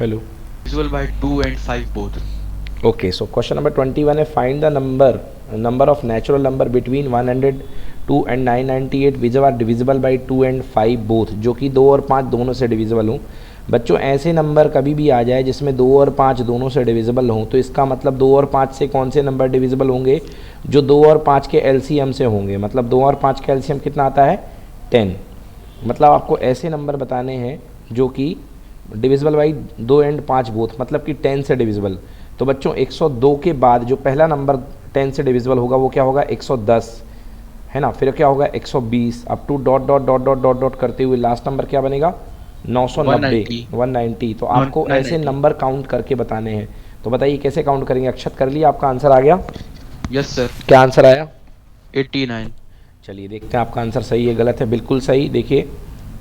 Hello. divisible by 2 and 5 both. Okay, so question number 21 है find the number of natural number between 102 and 998 which are divisible by 2 and 5 both, जो कि 2 और 5 दोनों से divisible हों। बच्चों ऐसे नंबर कभी भी आ जाए जिसमें 2 और 5 दोनों से डिविजिबल हों, तो इसका मतलब 2 और 5 से कौन से नंबर डिविजिबल होंगे? जो 2 और 5 के एलसीएम से होंगे। मतलब 2 और 5 का एलसीएम कितना आता है? 10। मतलब आपको ऐसे नंबर बताने हैं जो कि डिविजिबल बाई 2 एंड 5 बोथ, मतलब कि 10 से डिविजिबल। तो बच्चों 102 के बाद जो पहला नंबर 10 से डिविजिबल होगा वो क्या होगा? 110, है ना। फिर क्या होगा? 120, up to dot dot dot dot dot dot करते हुए लास्ट नंबर क्या बनेगा? 990, 190। तो आपको ऐसे नंबर काउंट करके बताने हैं। तो बताइए कैसे काउंट करेंगे? अक्षत कर लिया, आपका आंसर आ गया? Yes sir. क्या आंसर आया? 89। चलिए देखते हैं आपका आंसर सही है गलत है। बिल्कुल सही। देखिए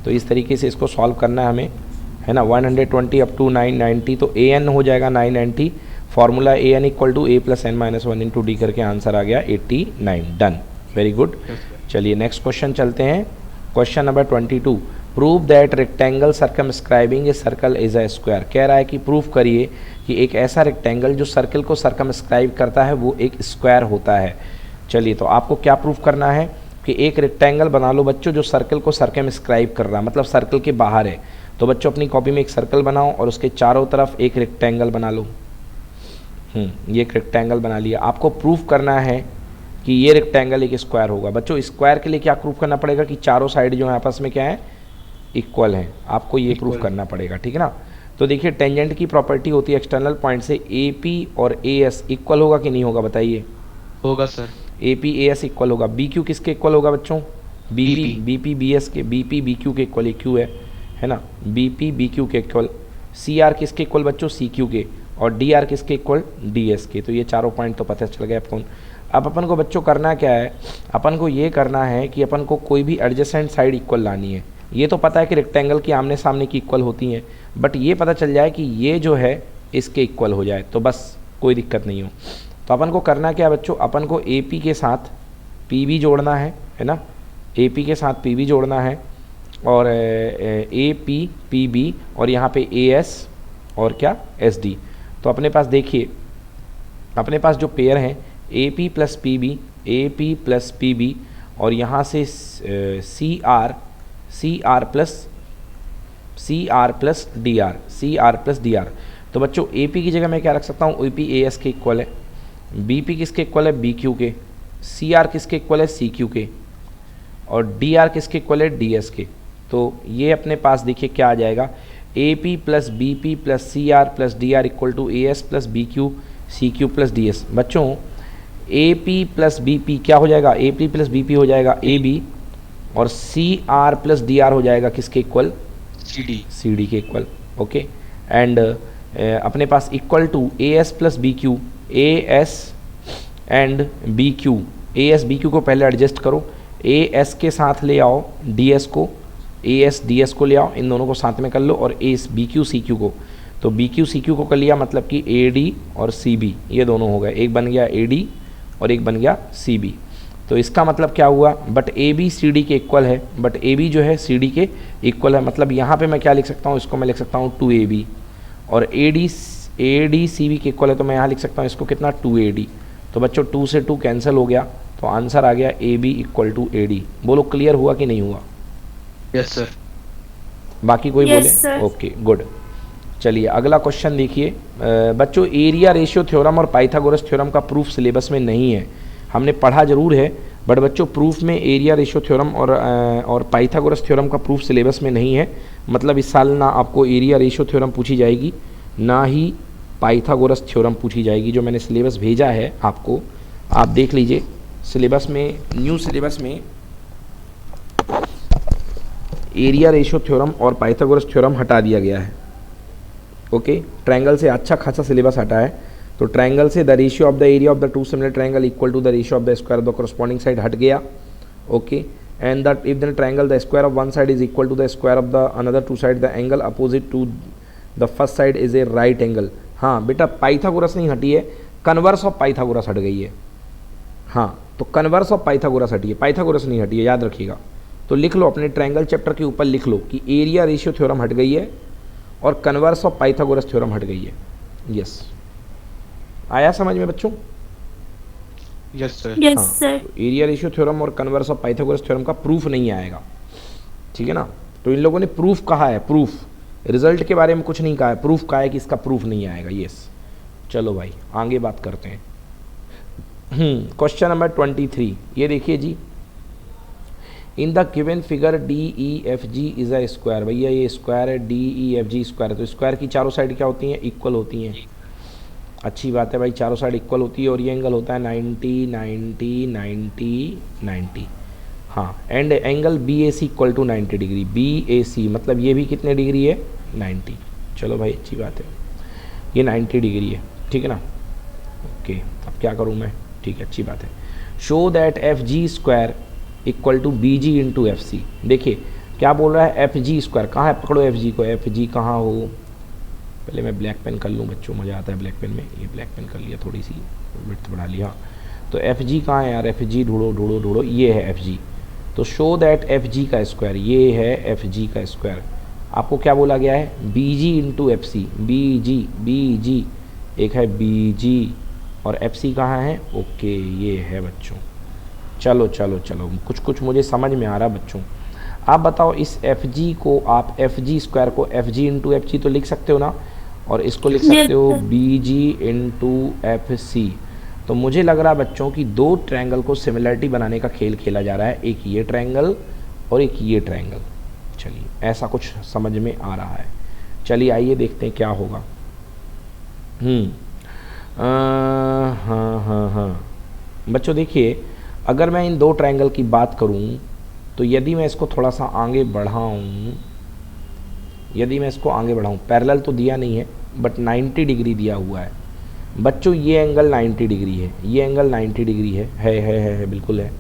तो इस तरीके से इसको सॉल्व करना है हमें, है ना। 120 अप टू 990, तो ए एन हो जाएगा 990। Formula a n equal to a plus n minus 1 into d करके आंसर आ गया 89। Done, very good. चलिए नेक्स्ट क्वेश्चन चलते हैं। Question number 22, prove that rectangle circumscribing a circle is a square. कह रहा है कि प्रूफ करिए कि एक ऐसा रेक्टेंगल जो सर्कल को सर्कमस्क्राइब करता है वो एक स्क्वायर होता है। चलिए तो आपको क्या प्रूफ करना है कि एक रेक्टेंगल बना लो बच्चों जो सर्कल को सर्कमस्क्राइब कर रहा है, मतलब सर्कल के बाहर है। तो बच्चों अपनी कॉपी में एक सर्कल बनाओ और उसके चारों तरफ एक रेक्टेंगल बना लो। ये एक रेक्टेंगल बना लिया। आपको प्रूफ करना है कि ये रेक्टेंगल एक स्क्वायर होगा। बच्चों स्क्वायर के लिए क्या प्रूफ करना पड़ेगा? कि चारों साइड जो है आपस में क्या है? इक्वल हैं। आपको ये प्रूफ करना पड़ेगा, ठीक है ना। तो देखिए टेंजेंट की प्रॉपर्टी होती है एक्सटर्नल पॉइंट से ए पी और ए एस इक्वल होगा कि नहीं होगा? बताइए। होगा sir. A P A S equal होगा। बी क्यू किसके इक्वल होगा बच्चों? बी पी बी एस के, बी पी बी क्यू के इक्वल, क्यू है ना। बी पी बी क्यू के इक्वल। सी आर किसके इक्वल बच्चों? सी क्यू के। और डी आर किसके इक्वल? डी एस के। तो ये चारों पॉइंट तो पता चल गया आपको। अब अपन को बच्चों करना क्या है? अपन को ये करना है कि अपन को कोई भी एडजेसेंट साइड इक्वल लानी है। ये तो पता है कि रेक्टेंगल की आमने सामने की इक्वल होती हैं, बट ये पता चल जाए कि ये जो है इसके इक्वल हो जाए तो बस कोई दिक्कत नहीं हो। तो अपन को करना क्या है बच्चों? अपन को ए पी के साथ पी बी जोड़ना है ना। ए पी के साथ पी बी जोड़ना है और ए पी पी बी और यहाँ पे ए एस और क्या? S D. तो अपने पास देखिए, अपने पास जो पेयर हैं A P plus P B, A P plus P B और यहाँ से C R plus D R. तो बच्चों ए पी की जगह मैं क्या रख सकता हूँ? ए पी ए एस के इक्वल है। बी पी किसके इक्वल है? बी क्यू के। सी आर किसके इक्वल है? सी क्यू के। और डी आर किसके इक्वल है? डी एस के। तो ये अपने पास देखिए क्या आ जाएगा? A P plus B P plus C R plus D R equal to A S plus B Q C Q plus D S. बच्चों A P plus B P क्या हो जाएगा? A P plus B P हो जाएगा A B और C R plus D R हो जाएगा किसके इक्वल? सी डी के इक्वल। ओके। एंड अपने पास equal to A S plus B Q, A S and B Q. A S B Q को पहले एडजस्ट करो, ए एस के साथ ले आओ डी एस को, ए एस डी एस को ले आओ, इन दोनों को साथ में कर लो और A B Q C Q को। तो बी क्यू सी क्यू को कर लिया, मतलब कि ए डी और सी बी ये दोनों हो गए। एक बन गया ए डी और एक बन गया सी बी। तो इसका मतलब क्या हुआ? But A B C D के इक्वल है, बट ए बी जो है सी डी के इक्वल है। मतलब यहाँ पे मैं क्या लिख सकता हूँ? इसको मैं लिख सकता हूँ 2ab। और ए डी सी बी के इक्वल है तो मैं यहाँ लिख सकता हूँ इसको कितना? 2ad। तो बच्चों 2 से 2 कैंसिल हो गया तो आंसर आ गया A B equal to A D. बोलो क्लियर हुआ कि नहीं हुआ? Yes sir. बाकी कोई बोले? Okay good. चलिए अगला क्वेश्चन देखिए। बच्चों एरिया रेशियो थ्योरम और पाइथागोरस थ्योरम का प्रूफ सिलेबस में नहीं है। हमने पढ़ा जरूर है बट बच्चों प्रूफ में एरिया रेशियो थ्योरम और पाइथागोरस थ्योरम का प्रूफ सिलेबस में नहीं है। मतलब इस साल ना आपको एरिया रेशियो थ्योरम पूछी जाएगी ना ही पाइथागोरस थ्योरम पूछी जाएगी। जो मैंने सिलेबस भेजा है आपको, आप देख लीजिए। सिलेबस में, न्यू सिलेबस में एरिया रेशियो थ्योरम और पाइथागोरस थ्योरम हटा दिया गया है। ओके। ट्रायंगल से अच्छा खासा सिलेबस हटा है। तो ट्रायंगल से the ratio of the area of the two similar triangle equal to the ratio of the square of the corresponding side हट गया। Okay. And that if the triangle the square of one side is equal to the square of the another two side the angle opposite to the first side is a right angle. हाँ बेटा Pythagoras नहीं हटी है, converse of Pythagoras हट गई है। हाँ तो कन्वर्स ऑफ पाइथागोरस हटी है, पाइथागोरस नहीं हटी है, याद रखिएगा। तो लिख लो अपने ट्रायंगल चैप्टर के ऊपर लिख लो कि एरिया रेशियो थ्योरम हट गई है और कन्वर्स ऑफ पाइथागोरस थ्योरम हट गई है। यस, आया समझ में बच्चों? Yes sir. यस हाँ, सर। तो एरिया रेशियो थ्योरम और कन्वर्स ऑफ पाइथागोरस थ्योरम का प्रूफ नहीं आएगा, ठीक है ना। तो इन लोगों ने प्रूफ कहा है, प्रूफ, रिजल्ट के बारे में कुछ नहीं कहा है, प्रूफ कहा है कि इसका प्रूफ नहीं आएगा। यस, चलो भाई आगे बात करते हैं। क्वेश्चन नंबर 23, ये देखिए जी, in the given figure D E F G is a square. भैया ये स्क्वायर है, D E F G square है, तो स्क्वायर की चारों साइड क्या होती हैं? इक्वल होती हैं। अच्छी बात है भाई, चारों साइड इक्वल होती है और ये एंगल होता है 90 90 90 90। हाँ, and angle B A C equal to 90 degree. B A C मतलब ये भी कितने डिग्री है? 90। चलो भाई अच्छी बात है, ये 90 डिग्री है, ठीक है ना। ओके, अब क्या करूँ मैं? ठीक है, अच्छी बात है। Show that F G square equal to B G into F C. देखिए क्या बोल रहा है, एफ जी स्क्वायर कहाँ है? पकड़ो एफ जी को, एफ जी कहाँ हो? पहले मैं ब्लैक पेन कर लूँ बच्चों, मज़ा आता है ब्लैक पेन में। ये ब्लैक पेन कर लिया, थोड़ी सी विड्थ बढ़ा लिया। तो एफ जी कहाँ है यार? एफ जी ढूंढो ढूंढो ढूंढो, ये है एफ जी। तो शो दैट एफ जी का स्क्वायर, ये है एफ जी का स्क्वायर। आपको क्या बोला गया है? B G into F C. B जी एक है बी जी, और एफ सी कहाँ है? ओके, ये है बच्चों। चलो चलो चलो, कुछ कुछ मुझे समझ में आ रहा बच्चों। आप बताओ, इस एफ जी को आप एफ जी स्क्वायर को F G into F G तो लिख सकते हो ना, और इसको लिख सकते हो बी जी इंटू एफ सी। तो मुझे लग रहा है बच्चों कि दो ट्रायंगल को सिमिलरिटी बनाने का खेल खेला जा रहा है, एक ये ट्रायंगल और एक ये ट्रायंगल। चलिए, ऐसा कुछ समझ में आ रहा है। चलिए आइए देखते हैं क्या होगा। हाँ बच्चों, देखिए अगर मैं इन दो ट्रायंगल की बात करूं, तो यदि मैं इसको थोड़ा सा आगे बढ़ाऊं, पैरेलल तो दिया नहीं है बट 90 डिग्री दिया हुआ है बच्चों। ये एंगल 90 डिग्री है, ये एंगल 90 डिग्री है, बिल्कुल है।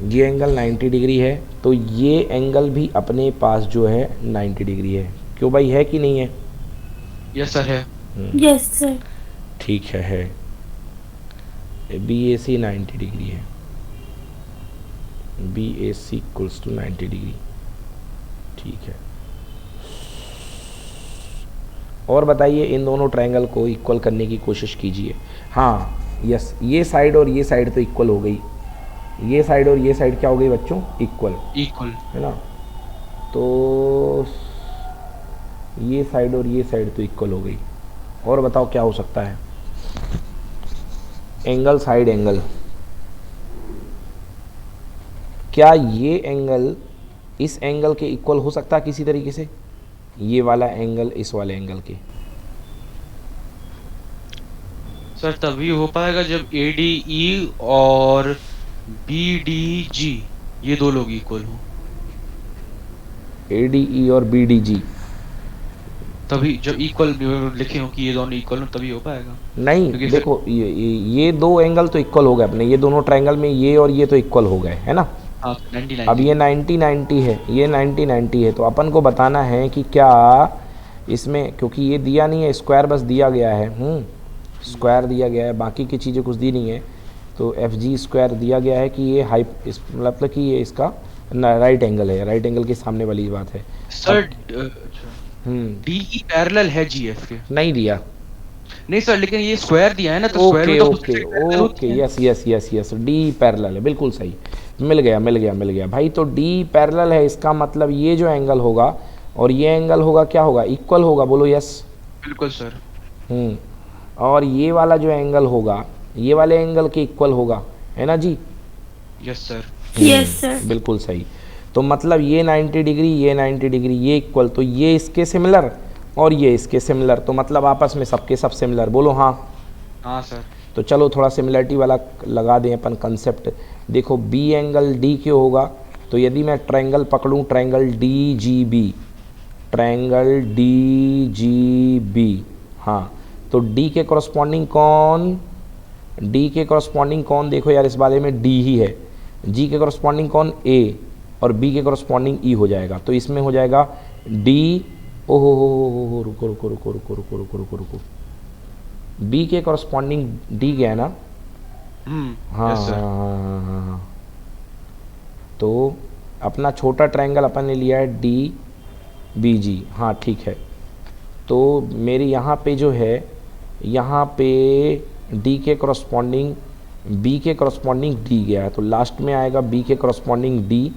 ये एंगल 90 डिग्री है, तो ये एंगल भी अपने पास जो है 90 डिग्री है। क्यों भाई, है कि नहीं है? यस सर है। Yes sir. ठीक है। बी ए सी 90 डिग्री है, B A C equals to 90 degree, ठीक है। और बताइए, इन दोनों ट्रायंगल को इक्वल करने की कोशिश कीजिए। हाँ यस, ये साइड और ये साइड तो इक्वल हो गई, ये साइड और ये साइड क्या हो गई बच्चों? इक्वल, है ना। तो ये साइड और ये साइड तो इक्वल हो गई। और बताओ क्या हो सकता है? एंगल साइड एंगल, क्या ये एंगल इस एंगल के इक्वल हो सकता है किसी तरीके से? ये वाला एंगल इस वाले एंगल के? सर तभी हो पाएगा जब ADE और BDG ये दो लोग इक्वल हो। ADE और BDG तभी जब इक्वल लिखे हो कि ये दोनों इक्वल हो तभी हो पाएगा। नहीं, क्योंकि देखो ये दो एंगल तो इक्वल हो गए अपने, ये दोनों ट्रायंगल में ये और ये तो इक्वल हो गए, है ना। हाँ 90 अब ये 90 90 है, ये 90 90 है, तो अपन को बताना है कि क्या इसमें, क्योंकि ये दिया नहीं है, स्क्वायर बस दिया गया है, स्क्वायर दिया गया है, बाकी की चीज़ें कुछ दी नहीं है। तो एफ जी स्क्वायर दिया गया है कि ये मतलब कि ये इसका राइट एंगल है, राइट एंगल के सामने वाली बात है। सर DE पैरेलल है GF के? नहीं दिया। नहीं सर, लेकिन ये स्क्वायर दिया है ना, तो स्क्वायर ओके में तो okay okay, yes yes yes yes, D parallel है, बिल्कुल सही, मिल गया भाई। तो डी पैरेलल है, इसका मतलब ये जो एंगल होगा और ये एंगल होगा, क्या होगा? इक्वल होगा, बोलो यस। बिल्कुल सर। और ये वाला जो एंगल होगा, ये वाले एंगल के इक्वल होगा, है ना जी? Yes sir. Yes sir. बिल्कुल सही। तो मतलब ये 90 डिग्री, ये 90 डिग्री, ये इक्वल, तो ये इसके सिमिलर और ये इसके सिमिलर, तो मतलब आपस में सबके सब सिमिलर, बोलो हाँ। हाँ सर। तो चलो थोड़ा सिमिलरिटी वाला लगा दें अपन कंसेप्ट। देखो बी एंगल डी क्यों होगा? तो यदि मैं ट्रायंगल पकड़ूं, ट्रायंगल डी जी बी, हाँ, तो डी के कॉरस्पॉन्डिंग कौन, देखो यार इस बारे में डी ही है, जी के कॉरस्पॉन्डिंग कौन? ए, और बी के कॉरस्पॉन्डिंग ई हो जाएगा। तो इसमें हो जाएगा डी, ओहो रुको, बी के कॉरस्पॉन्डिंग डी गया ना? हाँ यस सर। तो अपना छोटा ट्रायंगल अपन ने लिया है डी बी जी, हाँ ठीक है। तो मेरे यहाँ पे जो है, यहाँ पे डी के करस्पॉन्डिंग बी के करस्पॉन्डिंग डी गया है, तो लास्ट में आएगा बी के करस्पॉन्डिंग डी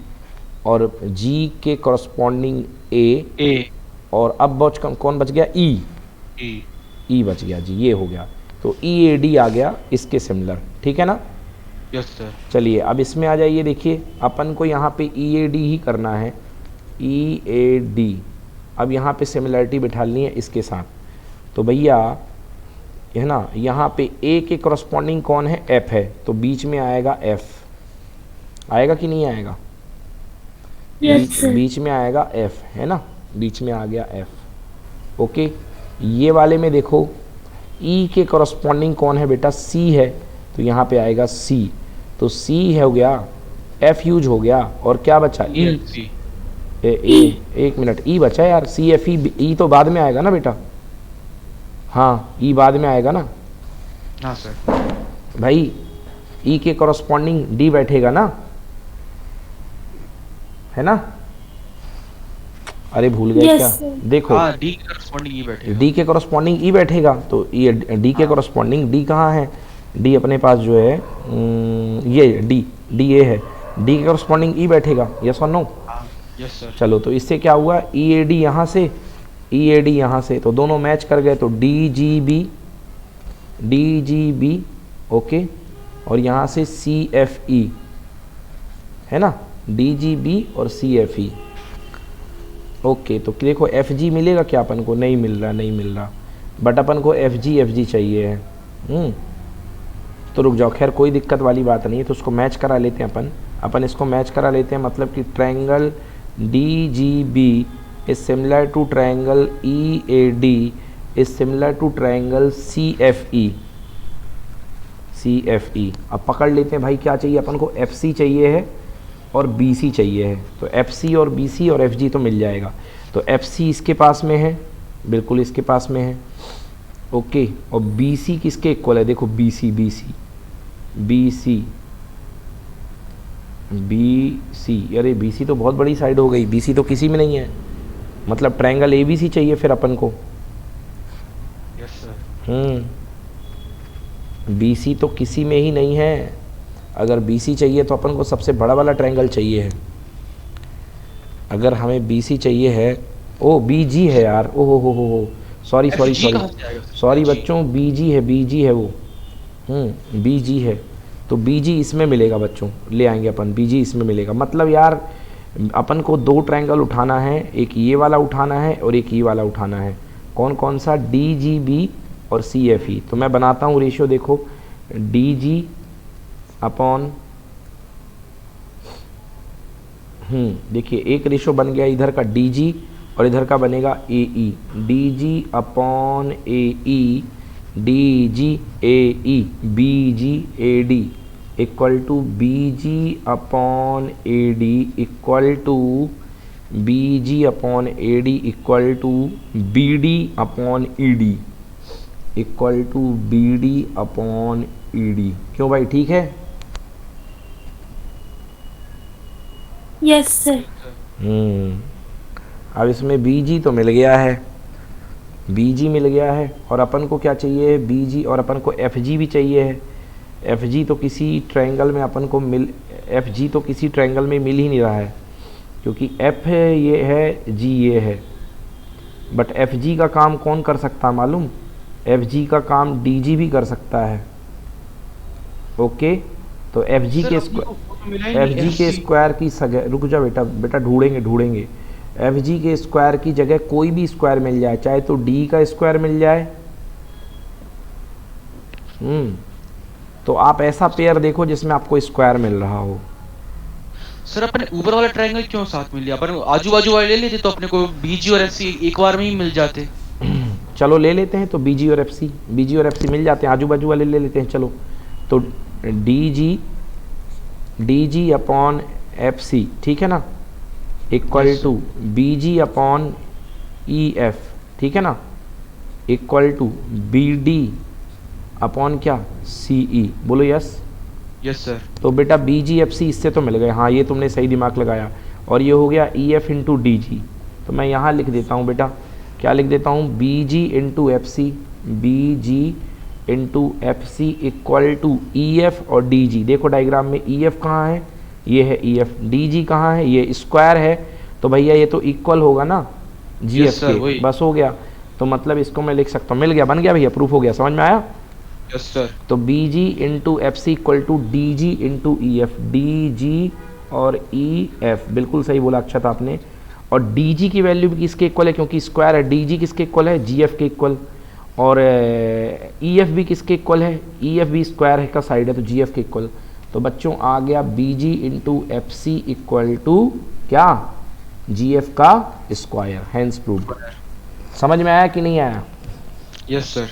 और जी के करस्पॉन्डिंग ए, ए और अब कौन बच गया? ई। ई ई बच गया जी, ये हो गया। तो ई ए डी आ गया इसके सिमिलर, ठीक है ना। Yes sir. चलिए अब इसमें आ जाइए, देखिए अपन को यहाँ पे ई ए डी ही करना है, ई ए डी। अब यहाँ पे सिमिलरिटी बिठानी है इसके साथ, तो भैया है ना, यहाँ पे ए के करस्पॉन्डिंग कौन है? एफ है, तो बीच में आएगा एफ। आएगा कि नहीं आएगा? Yes sir. बीच में आएगा एफ, है ना, बीच में आ गया एफ। ओके, ये वाले में देखो ई के करस्पॉन्डिंग कौन है बेटा? सी है, तो यहाँ पे आएगा सी, तो सी हो गया, एफ यूज हो गया, और क्या बचा? ई। सी एक मिनट, ई बचा यार, सी एफ ई तो बाद में आएगा ना बेटा। हाँ, ई बाद में आएगा ना हाँ सर। भाई। ई के करस्पॉन्डिंग डी बैठेगा ना, है ना? अरे भूल गए Yes, क्या? sir. देखो हाँ डी के करस्पॉन्डिंग ई बैठेगा। डी के करस्पॉन्डिंग ई बैठेगा, तो ये डी के करस्पॉन्डिंग डी कहाँ है? डी अपने पास जो है ये डी ए है, डी के करस्पॉन्डिंग ई बैठेगा, यस और नो? हाँ यस सर। चलो, तो इससे क्या हुआ? ई ए डी यहाँ से, ई ए डी यहाँ से, तो दोनों मैच कर गए, तो डी जी बी, ओके, और यहाँ से सी एफ ई, है ना, डी जी बी और सी एफ ई। ओके, तो देखो एफ जी मिलेगा क्या अपन को? नहीं मिल रहा, बट अपन को एफ जी चाहिए है। तो रुक जाओ, खैर कोई दिक्कत वाली बात नहीं है, तो उसको मैच करा लेते हैं अपन इसको मैच करा लेते हैं, मतलब कि triangle D G B is similar to triangle E A D is similar to triangle C F E. अब पकड़ लेते हैं भाई, क्या चाहिए अपन को? एफ सी चाहिए है और बी सी चाहिए है, तो एफ सी और बी सी और एफ जी तो मिल जाएगा। तो एफ सी इसके पास में है, बिल्कुल इसके पास में है, ओके, और बी सी किसके इक्वल है? देखो बी सी, अरे बी सी तो बहुत बड़ी साइड हो गई, बी सी तो किसी में नहीं है, मतलब ट्रायंगल ए बी सी चाहिए फिर अपन को। Yes sir. बी सी तो किसी में ही नहीं है, अगर बी सी चाहिए तो अपन को सबसे बड़ा वाला ट्रायंगल चाहिए है। अगर हमें बी सी चाहिए है, ओ बी जी है यार, ओ हो सॉरी बच्चों, बी जी है वो, बी जी है, तो बी जी इसमें मिलेगा बच्चों, ले आएंगे अपन, बी जी इसमें मिलेगा। मतलब यार अपन को दो ट्रायंगल उठाना है, एक ये वाला उठाना है और एक ये वाला उठाना है। कौन सा? डी जी बी और सी एफ ई। तो मैं बनाता हूँ रेशियो, देखो डी जी अपॉन, देखिए एक रेशो बन गया इधर का डी जी और इधर का बनेगा A E, D G upon A E, D G A E, B G A D equal to B G upon A D equal to B G upon A D equal to B D upon E D equal to B D upon E D. क्यों भाई, ठीक है? Yes sir. अब इसमें B जी तो मिल गया है, B जी मिल गया है, और अपन को क्या चाहिए? बी जी, और अपन को एफ जी भी चाहिए है। एफ जी तो किसी ट्रायंगल में अपन को एफ जी तो किसी ट्रायंगल में मिल ही नहीं रहा है, क्योंकि एफ है ये है, जी ये है, बट एफ जी का काम कौन कर सकता है मालूम? एफ जी का काम डी जी भी कर सकता है। ओके, तो एफ जी के स्क्वायर की जगह, रुक जा बेटा ढूंढेंगे, एफ जी के स्क्वायर की जगह कोई भी स्क्वायर मिल जाए, चाहे तो डी का स्क्वायर मिल जाए, तो आप ऐसा पेयर देखो जिसमें आपको स्क्वायर मिल रहा हो। सर अपने ऊपर वाला ट्रायंगल क्यों साथ मिल लिया? अपन आजू बाजू वाले ले लेते तो अपने को बीजी और एफसी एक बार में ही मिल जाते। चलो ले लेते हैं, तो बीजी और एफसी मिल जाते हैं, आजू बाजू वाले ले लेते हैं। चलो, तो D G upon F C, ठीक है ना, equal to B G upon E F, ठीक है ना, equal to B D upon क्या? सी ई। बोलो यस। Yes sir. तो बेटा बी जी एफ सी इससे तो मिल गए, हाँ ये तुमने सही दिमाग लगाया, और ये हो गया E F into D G, तो मैं यहाँ लिख देता हूँ बेटा, क्या लिख देता हूँ, B G into F C, B G into F C equal to E F और डी जी। देखो डायग्राम में ई एफ कहाँ है, ये है ई एफ, डी जी कहाँ है, ये स्क्वायर है, तो भैया ये तो इक्वल होगा ना जी एफ के, बस हो गया। तो मतलब इसको मैं लिख सकता हूँ, मिल गया, बन गया भैया, प्रूफ हो गया, समझ में आया। Yes sir. तो B G into F C equal to D G into E F, D G और ई एफ, बिल्कुल सही बोला अक्षत आपने। और डी जी की वैल्यू भी किसके इक्वल है, क्योंकि स्क्वायर है, डी जी किसके इक्वल है, जी एफ के इक्वल। और ई एफ भी किसके इक्वल है, ई एफ भी स्क्वायर है का साइड है, तो जी एफ के इक्वल। तो बच्चों आ गया B G into F C equal to क्या, जी एफ का स्क्वायर, हैंस प्रूव्ड। समझ में आया कि नहीं आया। Yes sir.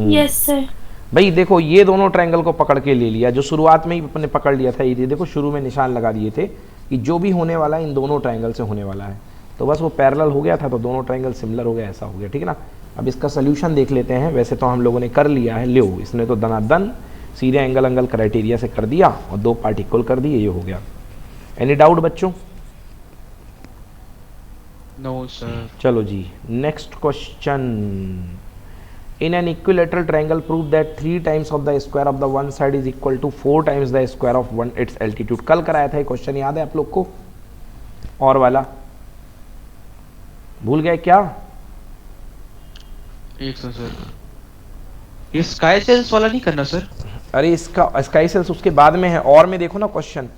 Yes sir. भाई देखो ये दोनों ट्रायंगल को पकड़ के ले लिया, जो शुरुआत में ही अपने पकड़ लिया था, ये देखो शुरू में निशान लगा दिए थे कि जो भी होने वाला है इन दोनों ट्रायंगल से होने वाला है, तो बस वो पैरेलल हो गया था, तो दोनों ट्रायंगल सिमिलर हो गया, ऐसा हो गया, ठीक है ना। अब इसका सोल्यूशन देख लेते हैं। वैसे तो हम लोगों ने कर लिया है, लो इसने तो दनादन सीधे एंगल क्राइटेरिया से कर दिया और दो पार्ट इक्वल कर दिए, ये हो गया। एनी डाउट बच्चों। No sir. चलो जी next question. In an equilateral triangle, prove that 3 times of the square of the one side is equal to 4 times the square of one its altitude। कल कराया था ये क्वेश्चन, याद है आप लोग को, और वाला भूल गए क्या। एक सर, ये स्काई सेल्स वाला नहीं करना सर। अरे इसका स्काई सेल्स उसके बाद में है, और में देखो ना क्वेश्चन,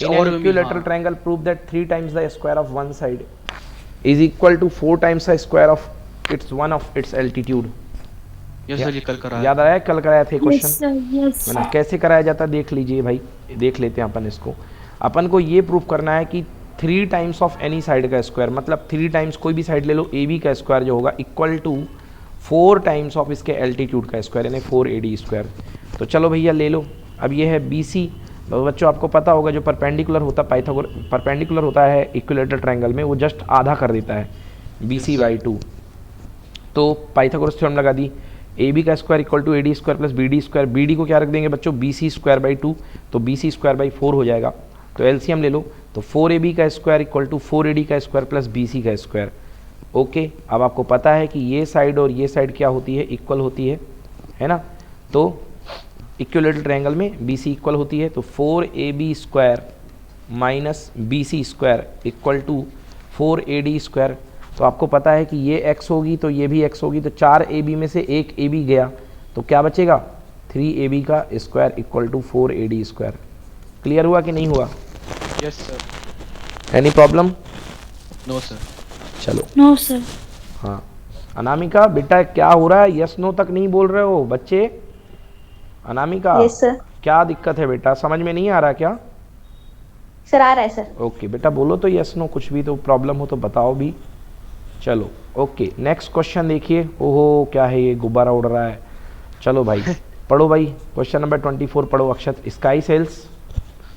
और और में इक्विलेटरल हाँ। Triangle prove that 3 times the square of one side is equal to 4 times the square of its one of its altitude। Yes sir, ये कल कराया। याद आया, कल कराया था यस क्वेश्चन। सर। यस है ना, कैसे कराया जाता है देख लीजिए भाई, देख लेते हैं अपन इसको। अपन को ये प्रूफ करना है कि 3 टाइम्स ऑफ एनी साइड का स्क्वायर, मतलब 3 टाइम्स कोई भी साइड ले लो, ए बी का स्क्वायर जो होगा इक्वल टू 4 टाइम्स ऑफ इसके एल्टीट्यूड का स्क्वायर, यानी 4 AD स्क्वायर। तो चलो भैया ले लो। अब ये है बी सी, तो बच्चों आपको पता होगा जो परपेंडिकुलर होता है, पाइथागोरस परपेंडिकुलर होता है इक्विलेटरल ट्रायंगल में, वो जस्ट आधा कर देता है बी सी बाई 2। तो पाइथागोरस थ्योरम लगा दी, ए बी का square equal to A D square plus B D square, B D को क्या रख देंगे बच्चों, बी सी स्क्वायर बाई 2, तो बी सी स्क्वायर बाई 4 हो जाएगा। तो एलसीएम ले लो, तो 4 AB का स्क्वायर इक्वल टू 4 AD का स्क्वायर प्लस बी सी का स्क्वायर। ओके, अब आपको पता है कि ये साइड और ये साइड क्या होती है, इक्वल होती है ना। तो इक्विलेटरल ट्रायंगल में बी सी इक्वल होती है, तो 4 AB square minus B C square equal to 4 AD square. तो आपको पता है कि ये x होगी तो ये भी x होगी, तो 4 AB में से 1 AB गया, तो क्या बचेगा 3 AB का square equal to 4 AD square. Clear हुआ कि नहीं हुआ। Yes sir. Any problem. No sir. चलो नो सर। हाँ अनामिका बेटा क्या हो रहा है, यस नो तक नहीं बोल रहे हो बच्चे। Anamika yes sir. क्या दिक्कत है बेटा, समझ में नहीं आ रहा क्या। सर आ रहा है सर। ओके बेटा बोलो तो यस नो, कुछ भी तो प्रॉब्लम हो तो बताओ भी। चलो ओके नेक्स्ट क्वेश्चन देखिए। ओहो क्या है ये, गुब्बारा उड़ रहा है। चलो भाई पढ़ो भाई, क्वेश्चन नंबर 24 पढ़ो Akshat. Sky sails.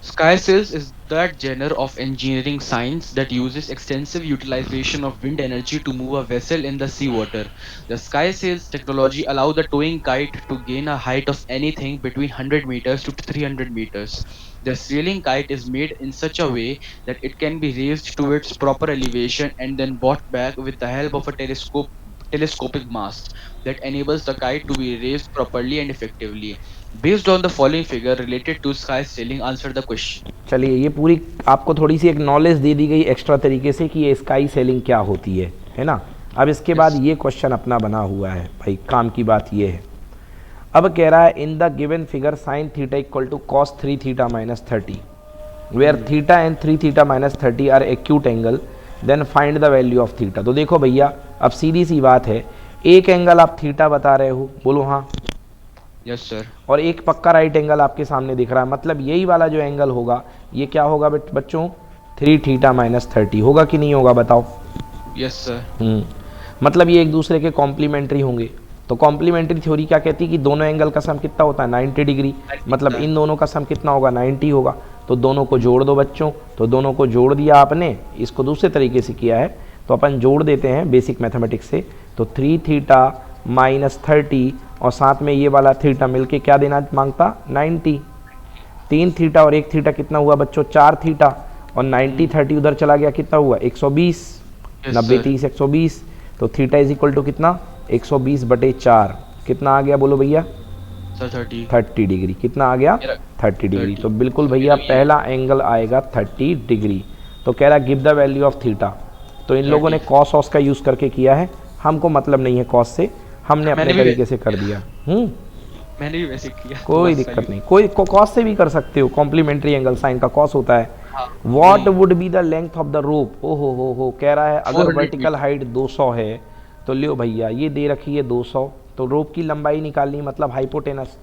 Sky sails is that genre of engineering science that uses extensive utilization of wind energy to move a vessel in the seawater. The sky sails technology allow the towing kite to gain a height of anything between 100 meters to 300 meters. The sailing kite is made in such a way that it can be raised to its proper elevation and then brought back with the help of a telescopic mast that enables the kite to be raised properly and effectively. Based on the following figure related to sky sailing, answer the question. चलिए ये पूरी आपको थोड़ी सी एक knowledge दे दी गई extra तरीके से कि ये स्काई सेलिंग क्या होती है ना। अब इसके बाद ये क्वेश्चन अपना बना हुआ है भाई, काम की बात ये है। अब कह रहा है in the given figure sine theta equal to cos 3 theta minus 30 where theta and 3 theta minus 30 are acute angle then find the value of theta. तो देखो भैया अब सीधी सी बात है, एक एंगल आप थीटा बता रहे हो, बोलो हाँ। Yes sir. और एक पक्का राइट एंगल आपके सामने दिख रहा है, मतलब यही वाला जो एंगल होगा ये क्या होगा बच्चों 3 थीटा माइनस 30 होगा कि नहीं होगा बताओ। Yes sir. मतलब ये एक दूसरे के कॉम्प्लीमेंट्री होंगे। तो कॉम्प्लीमेंट्री थ्योरी क्या कहती है कि दोनों एंगल का सम कितना होता है 90 डिग्री, मतलब इन दोनों का सम कितना होगा 90 होगा। तो दोनों को जोड़ दो बच्चों, तो दोनों को जोड़ दिया आपने, इसको दूसरे तरीके से किया है तो अपन जोड़ देते हैं बेसिक मैथमेटिक्स से। तो 3 थीटा माइनस 30 और साथ में ये वाला थीटा मिलके क्या देना मांगता 90। 3 थीटा और 1 थीटा कितना हुआ बच्चों 4 थीटा, और 90 30 उधर चला गया कितना हुआ 120। Yes, 90 sir. 30 120, तो थीटा इज इक्वल टू कितना 120/4, कितना आ गया बोलो भैया सर 30 30 डिग्री, कितना आ गया मेरा 30 डिग्री। 30, तो बिल्कुल तो भैया मेरा ये पहला एंगल आएगा 30 डिग्री। तो कह रहा give the value of theta, तो इन लोगों ने 30। कॉस ऑस का यूज़ करके किया है, हमको मतलब नहीं है कॉस से, हमने अपने मैंने भी तरीके से कर दिया। मैंने भी वैसे किया, तो कोई बस दिक्कत सही। नहीं, कोई कॉस से भी कर सकते हो, कॉम्प्लीमेंट्री एंगल साइन का कॉस होता है। हाँ, व्हाट वही। Would be the length of the rope, ओहो हो कह रहा है अगर 400 वर्टिकल हाइट 200 है तो लियो भैया ये दे रखी है 200, तो रोप की लंबाई निकालनी मतलब हाइपोटेनस,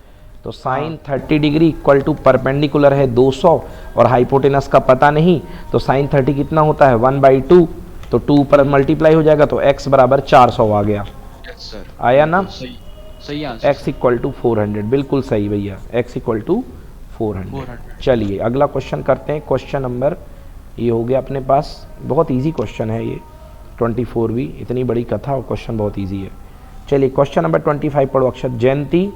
तो sine 30 degree equal to perpendicular है 200 और हाइपोटेनस का पता नहीं, तो साइन 30 कितना होता है 1/2, तो 2 पर मल्टीप्लाई हो जाएगा तो x बराबर 400 आ गया, यस सर, आया ना। सही सही आंसर। x इक्वल टू 400, बिल्कुल सही भैया, x इक्वल टू 400। 400। चलिए अगला क्वेश्चन करते हैं, क्वेश्चन नंबर ये हो गया अपने पास, बहुत इजी क्वेश्चन है ये 24 भी, इतनी बड़ी कथा और क्वेश्चन बहुत इजी है। चलिए क्वेश्चन नंबर 25 पढ़ो अक्षर। जयंती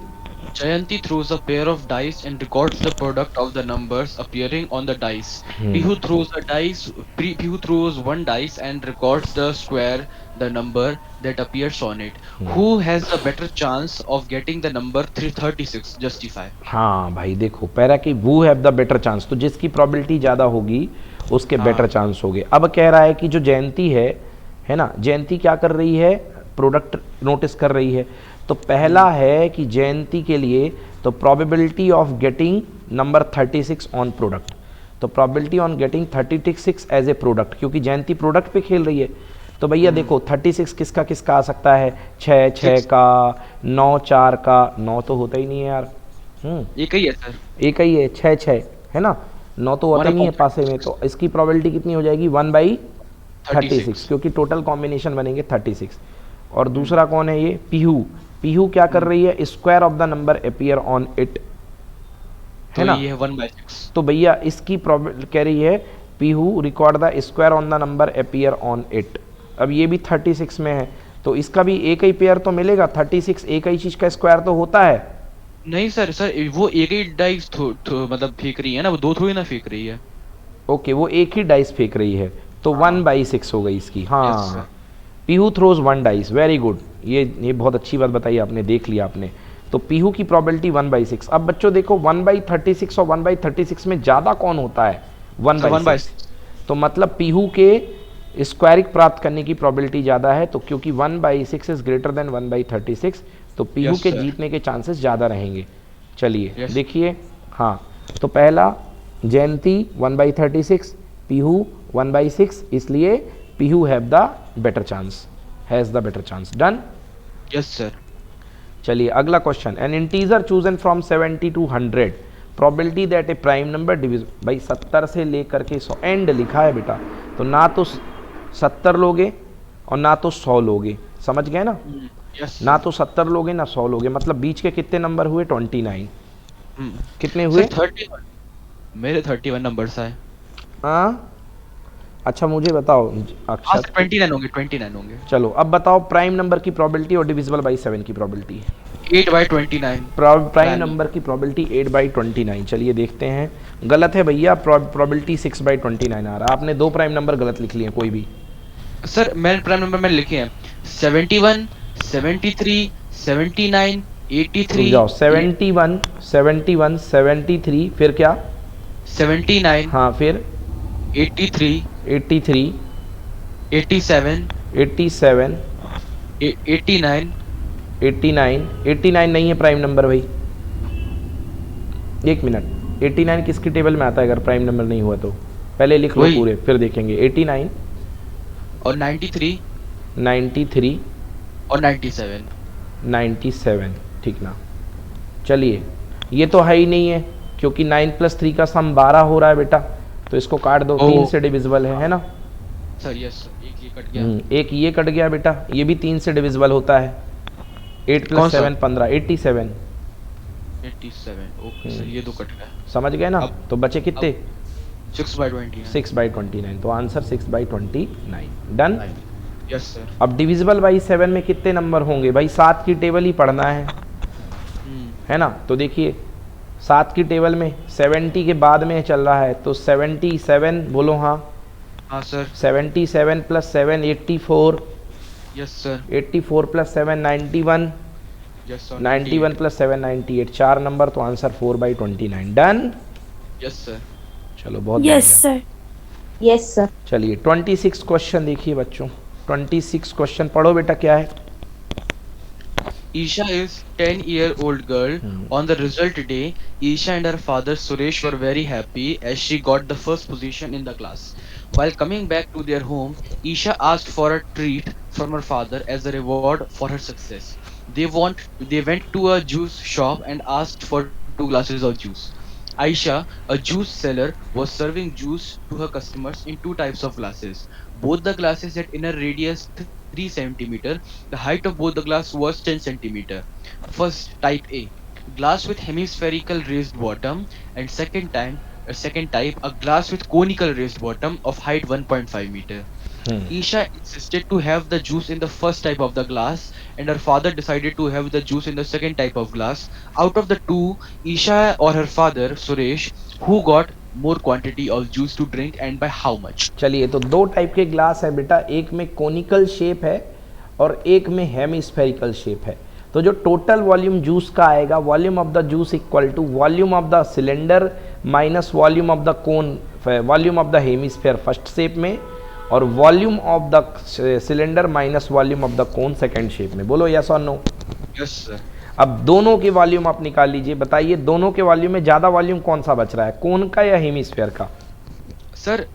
Jayanti throws a pair of dice and records the product of the numbers appearing on the dice. Pihu throws one dice and records the square, the number that appears on it. Who has the better chance of getting the number 336? Justify. हाँ भाई देखो para कि वो have the better chance, तो जिसकी probability ज़्यादा होगी उसके बेटर चांस होंगे। अब कह रहा है कि जो जयंती है ना, जयंती क्या कर रही है, प्रोडक्ट नोटिस कर रही है। तो पहला है कि जयंती के लिए तो probability of getting number 36 on product, तो probability on getting 36 as a product, क्योंकि जयंती प्रोडक्ट पे खेल रही है। तो भैया देखो 36 किसका किसका आ सकता है, 6 का, 9 4 का, 9 तो होता ही नहीं है यार, एक ही है सर। एक ही है, 6 है ना, 9 तो होता ही नहीं है पासे में, तो इसकी प्रोबेबिलिटी कितनी हो जाएगी 1/36, क्योंकि टोटल कॉम्बिनेशन बनेंगे 36। और दूसरा कौन है ये पीहू, पीहू क्या कर रही है, square of the number appear on it, है ना, ये 1/6। तो भैया इसकी प्रोबेबिलिटी कह रही है Pihu record the square on the number appear on it. अब ये भी 36 में है, तो इसका भी एक ही पेयर तो मिलेगा, 36 एक ही चीज का स्क्वायर तो होता है। नहीं सर, वो एक ही डाइस मतलब फेंक रही है ना, वो दो थोड़ी ना फेंक रही है। ओके वो एक ही डाइस फेंक रही है, तो 1/6 हो गई इसकी। Yes, हाँ sir. Pihu throws 1 dice, very good, ये बहुत अच्छी बात बताई आपने, देख लिया आपने। तो पीहू की प्रोबेबिलिटी 1/6। अब बच्चों देखो 1/36 और 1/36 में ज़्यादा कौन होता है, 1/6, तो मतलब पीहू के स्क्वायरिक प्राप्त करने की प्रोबेबिलिटी ज़्यादा है, तो क्योंकि 1/6 इज ग्रेटर देन 1/36, तो पीहू Yes, के sir. जीतने के चांसेस ज़्यादा रहेंगे। चलिए Yes. देखिए, हाँ तो पहला जयंती 1/36, पीहू 1/6, इसलिए Pihu have the better chance, has the better chance. Done. Yes sir. चलिए अगला question, N integer chosen from 70 to 100, probability that A prime number Divi's, भाई 70 से लेकर के 100 एंड लिखा है बेटा, तो ना तो 70 लोगे और ना तो 100 लोगे, समझ गए ना, यस ना तो 70 लोगे ना 100 लोगे, मतलब बीच के कितने नंबर हुए 29, कितने हुए 31। मेरे 31 नंबर्स आए। हाँ अच्छा मुझे बताओ हाँ अक्षर, सर, 29 होंगे, 29 होंगे। चलो अब बताओ प्राइम नंबर की प्रोबेबिलिटी और डिविजिबल बाई 7 की प्रोबेबिलिटी। 8/29। प्राइम नंबर की प्रोबेबिलिटी 8/29, चलिए देखते हैं। गलत है भैया, प्रोबेबिलिटी 6/29 आ रहा है, आपने 2 प्राइम नंबर गलत लिख लिए कोई भी। सर मैंने प्राइम नंबर मैंने लिखे हैं 71, 73, 79, 83। जाओ 71 71 73, फिर क्या 79, हाँ फिर 83, 83 87, 87 89। 89 नहीं है प्राइम नंबर भाई, एक मिनट, 89 किसकी टेबल में आता है अगर प्राइम नंबर नहीं हुआ तो, पहले लिख लो वही। पूरे फिर देखेंगे। 89 और 93 93 और 97। 97 ठीक ना। चलिए ये तो है ही नहीं है, क्योंकि 9 + 3 का सम 12 हो रहा है बेटा, तो इसको काट दो, 3 से डिविजिबल है ना। सर यस सर, एक ये कट गया। एक ये कट गया बेटा, ये भी 3 से डिविजिबल होता है, 8 कौन + सा? 7 15, 87, 87। ओके सर, ये दो कट गया। समझ गए ना। अब- तो बचे कितने, 6/29। 6/29, तो आंसर 6/29। डन। Yes sir. अब डिविजिबल बाई 7 में कितने नंबर होंगे भाई, 7 की टेबल ही पढ़ना है ना। तो देखिए 7 की टेबल में 70 के बाद में चल रहा है, तो 77 बोलो हाँ, हाँ sir. 77 plus 7 84, yes sir. 84 plus 7 91, yes sir. 91 plus 7 98, 4 number, तो आंसर 4/29। डन। Yes sir. चलो बहुत Yes, बढ़िया। sir. Yes, sir. चलिए 26 क्वेश्चन देखिए बच्चों, 26 क्वेश्चन पढ़ो बेटा, क्या है? Isha is 10-year-old girl. On the result day, Isha and her father Suresh were very happy as she got the first position in the class. While coming back to their home, Isha asked for a treat from her father as a reward for her success. They went to a juice shop and asked for 2 glasses of juice. Aisha, a juice seller, was serving juice to her customers in 2 types of glasses. Both the glasses had inner radius 3 centimeter. The height of both the glass was 10 centimeter. First, type A, glass with hemispherical raised bottom, and second type, a glass with conical raised bottom of height 1.5 meter. Isha insisted to have the juice in the first type of the glass, and her father decided to have the juice in the second type of glass. Out of the two, Isha or her father, Suresh, who got more quantity of juice to drink and by how much? चलिए, तो दो type के glass है बेटा, एक में conical shape है और एक में हेमिस्फेरिकल शेप है। तो जो टोटल वॉल्यूम जूस का आएगा, volume of the juice equal to volume of the cylinder minus volume of the cone, volume of the hemisphere first shape में, और volume of the cylinder minus volume of the cone second shape में। बोलो yes और no. Yes sir. अब दोनों के volume आप निकाल लीजिए, बताइए दोनों के वॉल्यूम में ज़्यादा वॉल्यूम कौन सा बच रहा है, कोन का या हेमिस्फेयर का? सर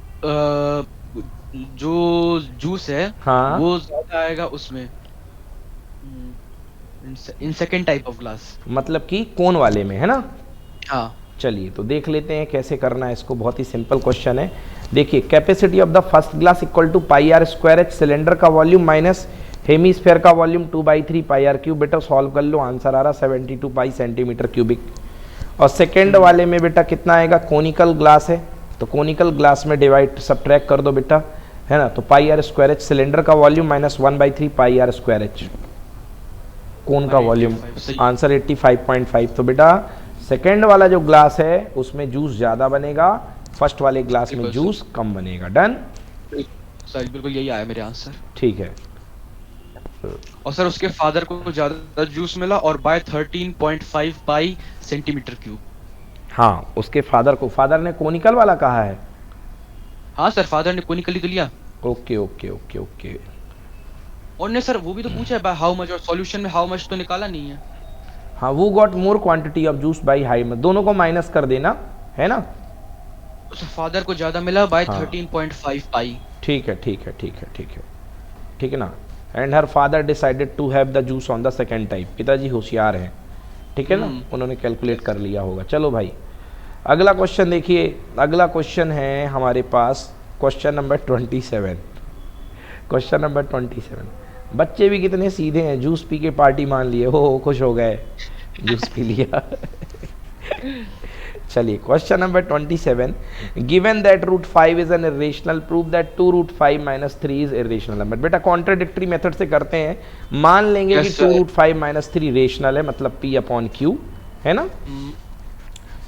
जो जूस है, हाँ, वो ज्यादा आएगा उसमें, in second type of glass, मतलब कि कोन वाले में, है ना? हाँ। चलिए तो देख लेते हैं कैसे करना है इसको, बहुत ही सिंपल क्वेश्चन है। देखिए, capacity of the first glass equal to πr²h, cylinder का वॉल्यूम माइनस हेमिस्फेयर का वॉल्यूम 2/3 πr³। बेटा सॉल्व कर लो, आंसर आ रहा 72 पाई सेंटीमीटर क्यूबिक। और सेकेंड वाले में बेटा कितना आएगा, कोनिकल ग्लास है तो कोनिकल ग्लास में डिवाइड सब्ट्रैक्ट कर दो बेटा, है ना? तो πr²h सिलेंडर का वॉल्यूम माइनस 1/3 πr²h कोन का वॉल्यूम, आंसर 85.5। तो बेटा सेकेंड वाला जो ग्लास है उसमें जूस ज़्यादा बनेगा, फर्स्ट वाले ग्लास में जूस कम बनेगा। डन सर, बिल्कुल यही आया मेरे आंसर। ठीक है। और सर उसके फादर को ज्यादा जूस मिला और बाय 13.5 पाई सेंटीमीटर क्यूब। हाँ, उसके फादर को, फादर ने कोनिकल वाला कहा है। हाँ सर, फादर ने कोनिकली तो लिया। Okay okay okay okay. और ने सर वो भी तो पूछा है बाय हाउ मच, और सॉल्यूशन में हाउ मच तो निकाला नहीं है। हाँ, वो got more quantity of juice by high में, दोनों को माइनस कर देना, है ना? तो फादर को ज्यादा मिला बाय हाँ। 13.5 पाई। ठीक है ठीक है ठीक है ठीक है ठीक है ना। And her father decided to have the juice on the second type. पिताजी होशियार हैं, ठीक है ना, उन्होंने कैलकुलेट कर लिया होगा। चलो भाई, अगला क्वेश्चन देखिए। अगला क्वेश्चन है हमारे पास क्वेश्चन नंबर 27। Question number 27। बच्चे भी कितने सीधे हैं, जूस पी के पार्टी मान लिए, हो खुश हो गए, जूस पी लिया। चलिए, question number 27। Given that √5 is an irrational, prove that 2√5 - 3 is irrational number. बेटा कॉन्ट्राडिक्टरी मेथड से करते हैं, मान लेंगे कि 2√5 - 3 रेशनल है, मतलब P/Q, है ना?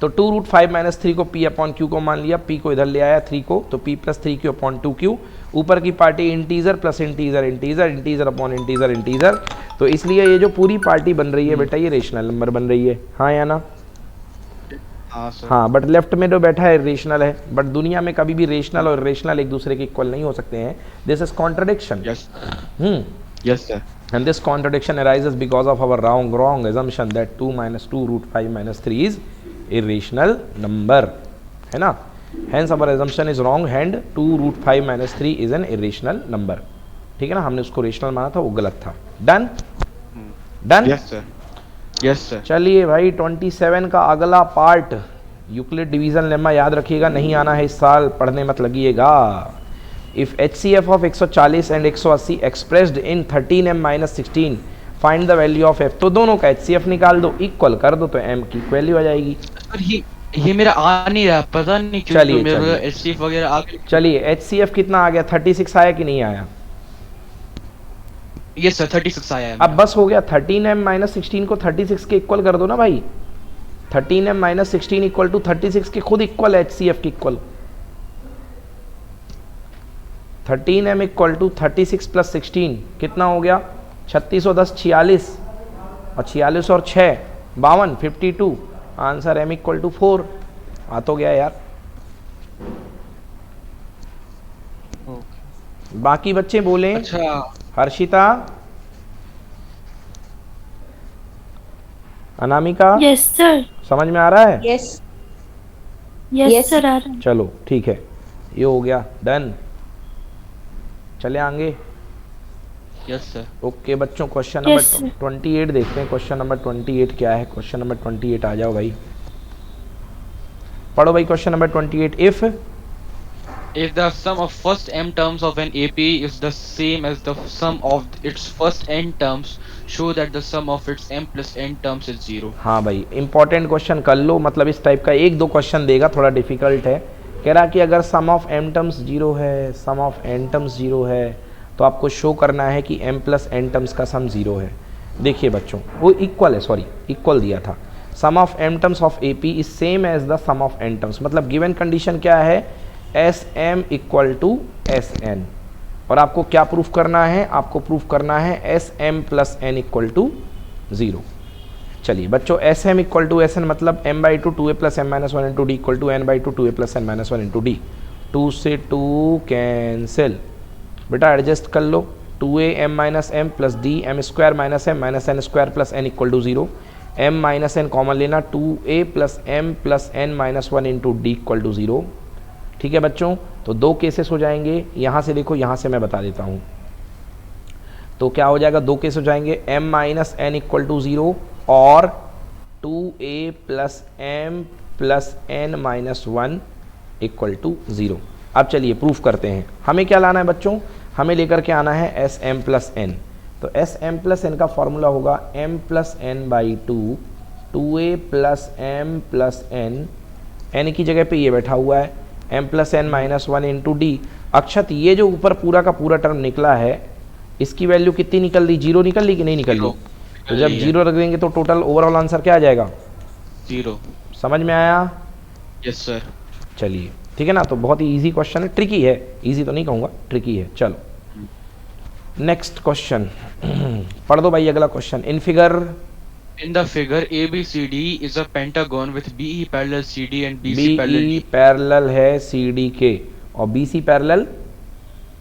तो 2√5 - 3 को P/Q को मान लिया, P को इधर ले आया 3 को, तो P + 3Q/2Q। ऊपर की party integer plus integer integer integer upon integer integer, तो इसलिए ये जो पूरी पार्टी बन रही है बेटा, ये रेशनल नंबर बन रही है, हाँ या ना? हाँ सर। हाँ, बट लेफ्ट में जो बैठा है रेशनल है, बट दुनिया में कभी भी रेशनल और रेशनल एक दूसरे के इक्वल नहीं हो सकते हैं। This is contradiction. Yes yes sir. And this contradiction arises because of our wrong assumption that 2 - 2√5 - 3 is irrational number, है ना? Hence our assumption is wrong and 2√5 - 3 is an irrational number। ठीक है ना, हमने उसको रेशनल माना था, वो गलत था। Done done. Yes sir. Yes sir. चलिए भाई, 27 का अगला पार्ट, यूक्लिड डिवीजन लेमा याद रखिएगा, नहीं आना है इस साल, पढ़ने मत लगिएगा। If HCF of 140 and 180 expressed in 13m - 16, find the value of f। तो दोनों का HCF निकाल दो, इक्वल कर दो, तो m की वैल्यू आ जाएगी। सर ये मेरा आ नहीं रहा, पता नहीं क्यों। चलिए, तो मेरा चलिए। HCF वगैरह आ गया। चलिए, HCF कितना आ गया, 36 आया कि नहीं आया? यस सर, 36 आया है। अब बस हो गया, 13m - 16 को 36 के इक्वल कर दो ना भाई। 13m - 16 इक्वल टू 36 के खुद इक्वल है HCF के equal. 13m equal to 36 plus 16 कितना हो गया? 36 और 10 46, और 46 और 6 52 52। आंसर m इक्वल टू 4 आ तो गया यार। बाकी बच्चे बोले। अच्छा, हर्षिता, अनामिका, यस सर। समझ में आ रहा है? Yes yes Yes. सर आ रहा है। चलो ठीक है, ये हो गया डन। चले आगे। Yes sir. ओके बच्चों, क्वेश्चन Yes, नंबर sir. 28 देखते हैं। क्वेश्चन नंबर 28 क्या है? क्वेश्चन नंबर 28 आ जाओ भाई, पढ़ो भाई question number 28। If the sum of first m terms of an AP is the same as the sum of its first n terms, show that the sum of its m plus n terms is 0. हाँ भाई, important question कर लो, मतलब इस type का एक दो question देगा, थोड़ा डिफिकल्ट है। कह रहा कि अगर सम ऑफ m टर्म्स 0 है, सम ऑफ n टर्म्स 0 है, तो आपको शो करना है कि m प्लस n टर्म्स का सम 0 है। देखिए बच्चों, वो इक्वल है, सॉरी इक्वल दिया था। Sum of m terms of AP is same as the sum of n terms, मतलब गिवन कंडीशन क्या है? Sm इक्वल टू Sn, और आपको क्या प्रूफ करना है? आपको प्रूफ करना है Sm plus n equal to 0। चलिए बच्चों, Sm इक्वल टू Sn मतलब m/2 2a plus m minus 1 into D equal to n/2 2a plus n minus 1 into D. 2 से 2 कैंसिल, बेटा एडजस्ट कर लो। 2a m minus m plus d m square minus m minus n square plus n equal to 0। m minus n common लेना, 2a plus m plus n minus 1 into D equal to 0। ठीक है बच्चों, तो दो cases हो जाएंगे। यहाँ से देखो, यहाँ से मैं बता देता हूँ, तो क्या हो जाएगा? दो केस हो जाएंगे, m minus n equal to 0 और 2a plus m plus n minus 1 equal to 0। अब चलिए प्रूफ करते हैं। हमें क्या लाना है बच्चों? हमें लेकर के आना है Sm प्लस n। तो Sm प्लस n का फॉर्मूला होगा m plus n by 2, 2a plus m plus n की जगह पे ये बैठा हुआ है m plus n minus 1 into D. Akshat, ये जो ऊपर पूरा का पूरा टर्म निकला है, इसकी वैल्यू कितनी निकल दी? 0 निकल ली कि नहीं निकल ली? तो जब 0 रख देंगे तो टोटल ओवरऑल आंसर क्या आ जाएगा? 0। समझ में आया? Yes sir. चलिए ठीक है ना, तो बहुत ही इजी क्वेश्चन है, ट्रिकी है, इजी तो नहीं कहूँगा, ट्रिकी है। चलो नेक्स्ट क्वेश्चन पढ़ दो भाई अगला question. In figure, In the figure, ABCD is a pentagon with BE parallel CD and BC parallel BE D. Parallel है CD के और BC पैरेलल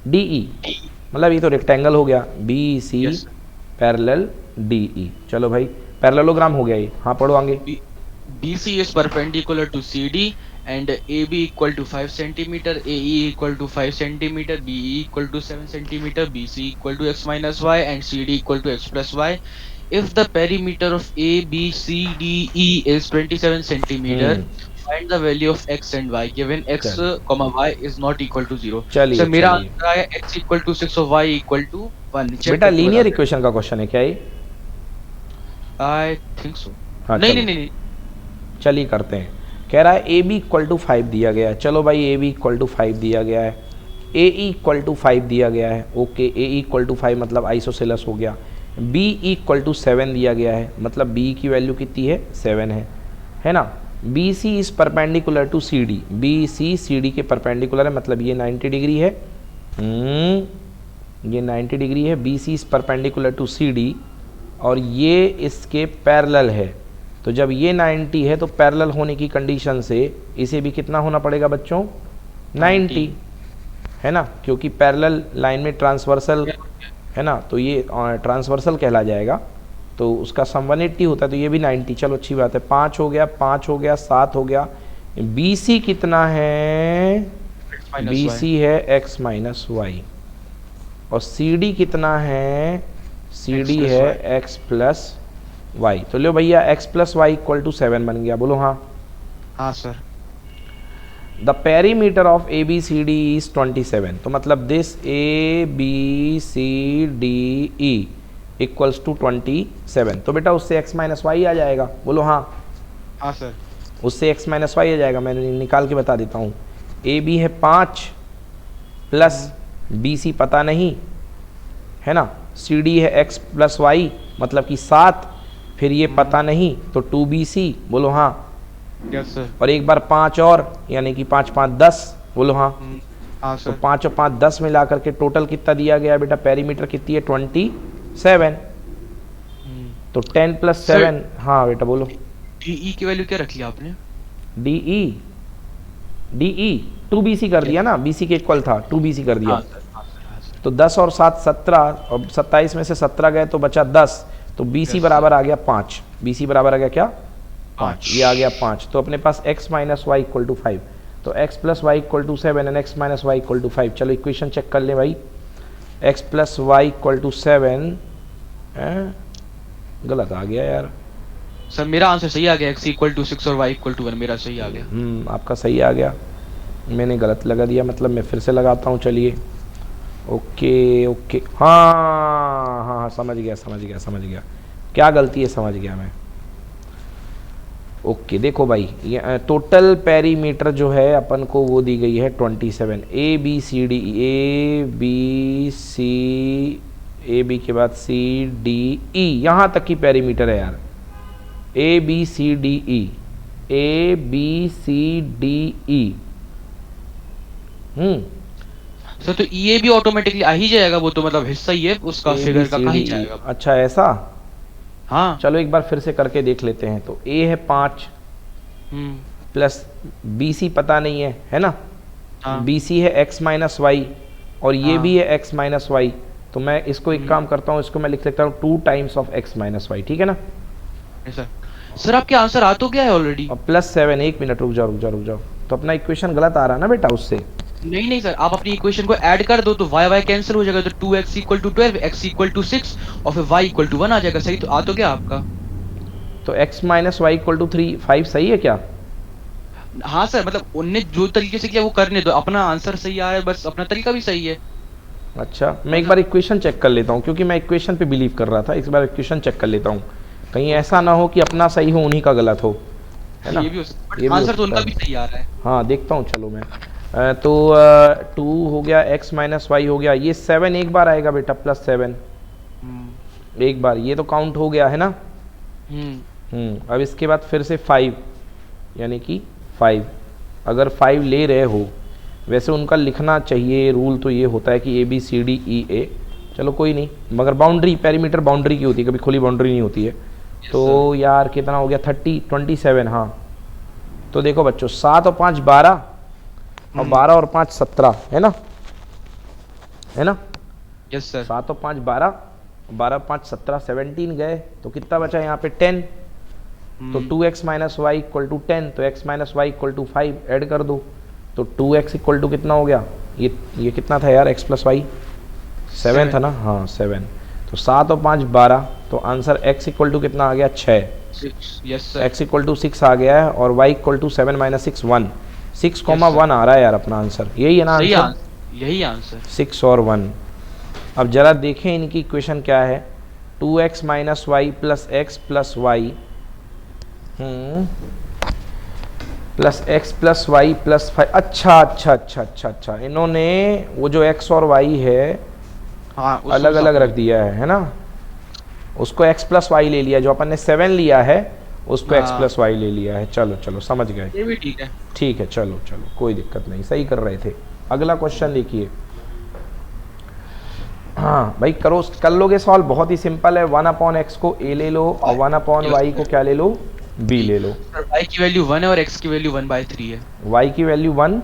DE, मतलब ये तो रेक्टेंगल हो गया। BC Yes. Parallel DE। चलो भाई, पैरेललोग्राम हो गया ये। हाँ पढ़ो आगे। BC is perpendicular to CD and AB equal to 5 centimeter, AE equal to 5 centimeter, BE equal to 7 centimeter, BC equal to x minus y and CD equal to x plus y. If the perimeter of ABCDE is 27 centimeter, find the value of x and y given x, comma y is not equal to 0. चलिए So मेरा चलिए। Answer है x equal to 6 और y equal to 1. बेटा linear equation का question है क्या ये? I think so. हाँ, नहीं चलो। नहीं नहीं चलिए करते हैं। कह रहा है AB इक्वल टू 5 दिया गया है। चलो भाई, AB इक्वल टू 5 दिया गया है, AE इक्वल टू 5 दिया गया है। ओके, AE इक्वल टू 5 मतलब आइसोसेलस हो गया। BE इक्वल टू 7 दिया गया है, मतलब BE की वैल्यू कितनी है? 7 है ना। BC is perpendicular to CD, BC CD के परपेंडिकुलर है, मतलब ये 90 डिग्री है। ये 90 डिग्री है। BC is perpendicular to CD और ये इसके पैरेलल है। तो जब ये 90 है तो पैरेलल होने की कंडीशन से इसे भी कितना होना पड़ेगा बच्चों? 90 है ना, क्योंकि पैरेलल लाइन में ट्रांसवर्सल है ना, तो ये ट्रांसवर्सल कहला जाएगा। तो उसका सम 180 होता है, तो ये भी 90। चलो अच्छी बात है। 5 हो गया, 5 हो गया, 7 हो गया। BC कितना है? BC है x माइनस वाई और CD कितना है? CD है x प्लस वाई। तो लो भैया, x plus y equal to 7 बन गया। बोलो हाँ। हाँ sir. The perimeter of ABCD is 27, तो मतलब दिस ABCDE इक्वल्स टू 27। तो बेटा उससे x माइनस वाई आ जाएगा। बोलो हाँ। हाँ सर। उससे x माइनस वाई आ जाएगा, मैंने निकाल के बता देता हूँ। AB है 5 प्लस BC पता नहीं है ना, CD है x प्लस वाई मतलब कि 7, फिर ये पता नहीं तो 2BC। बोलो हाँ। Yes sir. और एक बार 5 और, यानी कि 5 5 10। बोलो हाँ। हाँ तो सर। 5 और 5 10 मिला करके टोटल कितना दिया गया बेटा, पेरीमीटर कितनी है 27। तो 10 प्लस सर 7, हाँ बेटा बोलो। डीई की वैल्यू क्या रख लिया आपने? डीई डीई 2BC कर दिया ना, BC के इक्वल था 2BC कर दिया। हाँ सर, हाँ सर, हाँ सर। तो 10 और 7 17, और 27 में से 17 गए तो बचा 10, तो BC Yes, बराबर आ गया 5। BC बराबर आ गया क्या, 5। पाँच। ये आ गया 5। तो अपने पास x minus y equal to 5, तो x plus y equal to 7 and x minus y equal to 5। चलो इक्वेशन चेक कर ले भाई, x plus y equal to 7, गलत आ गया यार। सर मेरा आंसर सही आ गया, x इक्वल टू 6 और y इक्वल टू 1, मेरा सही आ गया। आपका सही आ गया, मैंने गलत लगा दिया, मतलब मैं फिर से लगाता हूँ। चलिए ओके ओके, हाँ हाँ हाँ, समझ गया समझ गया समझ गया, क्या गलती है समझ गया मैं। ओके देखो भाई, ये टोटल पेरीमीटर जो है अपन को वो दी गई है 27। A B C D, A B C, A B के बाद सी डी ई, यहाँ तक की पेरीमीटर है यार। A B C D E, A B C D E. Sir तो ये भी ऑटोमेटिकली आ ही जाएगा, वो तो मतलब हिस्सा ही है उसका, फिगर का कहीं जाएगा। अच्छा ऐसा, हाँ। चलो एक बार फिर से करके देख लेते हैं। तो ए है 5 प्लस BC पता नहीं है ना, हाँ। BC है x माइनस वाई, और ये हाँ। भी है x माइनस वाई। तो मैं इसको एक काम करता हूँ, इसको मैं लिख लेता हूँ 2 times of x minus y, ठीक है ना। सर सर आपके आंसर आ तो गया है ऑलरेडी। और प्लस 7, 1 मिनट रुक जाओ रुक जाओ रुक जाओ, तो अपना इक्वेशन गलत आ रहा है ना बेटा उससे। नहीं नहीं सर, आप अपनी इक्वेशन को ऐड कर दो तो y y कैंसिल हो जाएगा, तो 2x equal to 12, x equal to 6 और फिर y इक्वल टू 1 आ जाएगा। सही तो आ तो गया आपका। तो x minus y equal to 3 5 सही है क्या। हाँ सर, मतलब उनने जो तरीके से किया वो करने दो, अपना आंसर सही आ रहा है, बस अपना तरीका भी सही है। अच्छा मैं एक बार इक्वेशन चेक कर लेता हूँ, क्योंकि मैं इक्वेशन पे बिलीव कर रहा था। इस बार इक्वेशन चेक कर लेता हूँ, कहीं ऐसा ना हो कि अपना सही हो उन्हीं का गलत हो, है ना। ये भी हो सकता ये है, भी आंसर हो तो उनका सकता भी है। सही आ रहा है। हाँ देखता हूँ, चलो मैं तो 2 हो गया, x माइनस वाई हो गया, ये 7 एक बार आएगा बेटा, प्लस 7 एक बार, ये तो काउंट हो गया है ना। अब इसके बाद फिर से 5, यानी कि 5, अगर 5 ले रहे हो, वैसे उनका लिखना चाहिए रूल तो ये होता है कि ए बी सी डी ई ए, चलो कोई नहीं, मगर बाउंड्री पेरीमीटर बाउंड्री की होती है, कभी खुली बाउंड्री नहीं होती है। तो यार कितना हो गया 27, हाँ। तो देखो बच्चों 7 और 5 12, और 12 और 5 17, है ना, है ना। Yes sir. 7 और 5 12, 12 और 5 17, 17 गए, तो कितना बचा यहाँ पे 10। तो 2x minus y equal to 10, तो x minus y equal to 5 add कर दो, तो 2x इक्वल टू कितना हो गया, ये कितना था यार, x प्लस वाई 7 था ना, हाँ 7। तो 7 और 5 12, तो आंसर x इक्वल टू कितना आ गया 6। Yes sir. x equal to 6 आ गया है, और y इक्वल टू 7 माइनस 6 1, 6,1 आ रहा है यार अपना आंसर, यही है ना आंसर, यही आंसर 6 और 1। अब जरा देखें इनकी इक्वेशन क्या है, 2x minus y plus x plus y plus x plus y plus 5। अच्छा अच्छा अच्छा अच्छा अच्छा, इन्होंने वो जो x और y है हाँ अलग अलग रख दिया है ना, उसको x प्लस वाई ले लिया, जो अपन ने 7 लिया है उसको x प्लस वाई ले लिया है। चलो चलो समझ गए, ये भी ठीक है। ठीक है, चलो चलो कोई दिक्कत नहीं, सही कर रहे थे। अगला क्वेश्चन देखिए, हाँ भाई करो, कर लोगे सॉल्व, बहुत ही सिंपल है। 1/x को a ले लो, और 1/y को क्या ले लो, b ले लो। y की वैल्यू 1 है और x की वैल्यू 1/3 है, y की वैल्यू 1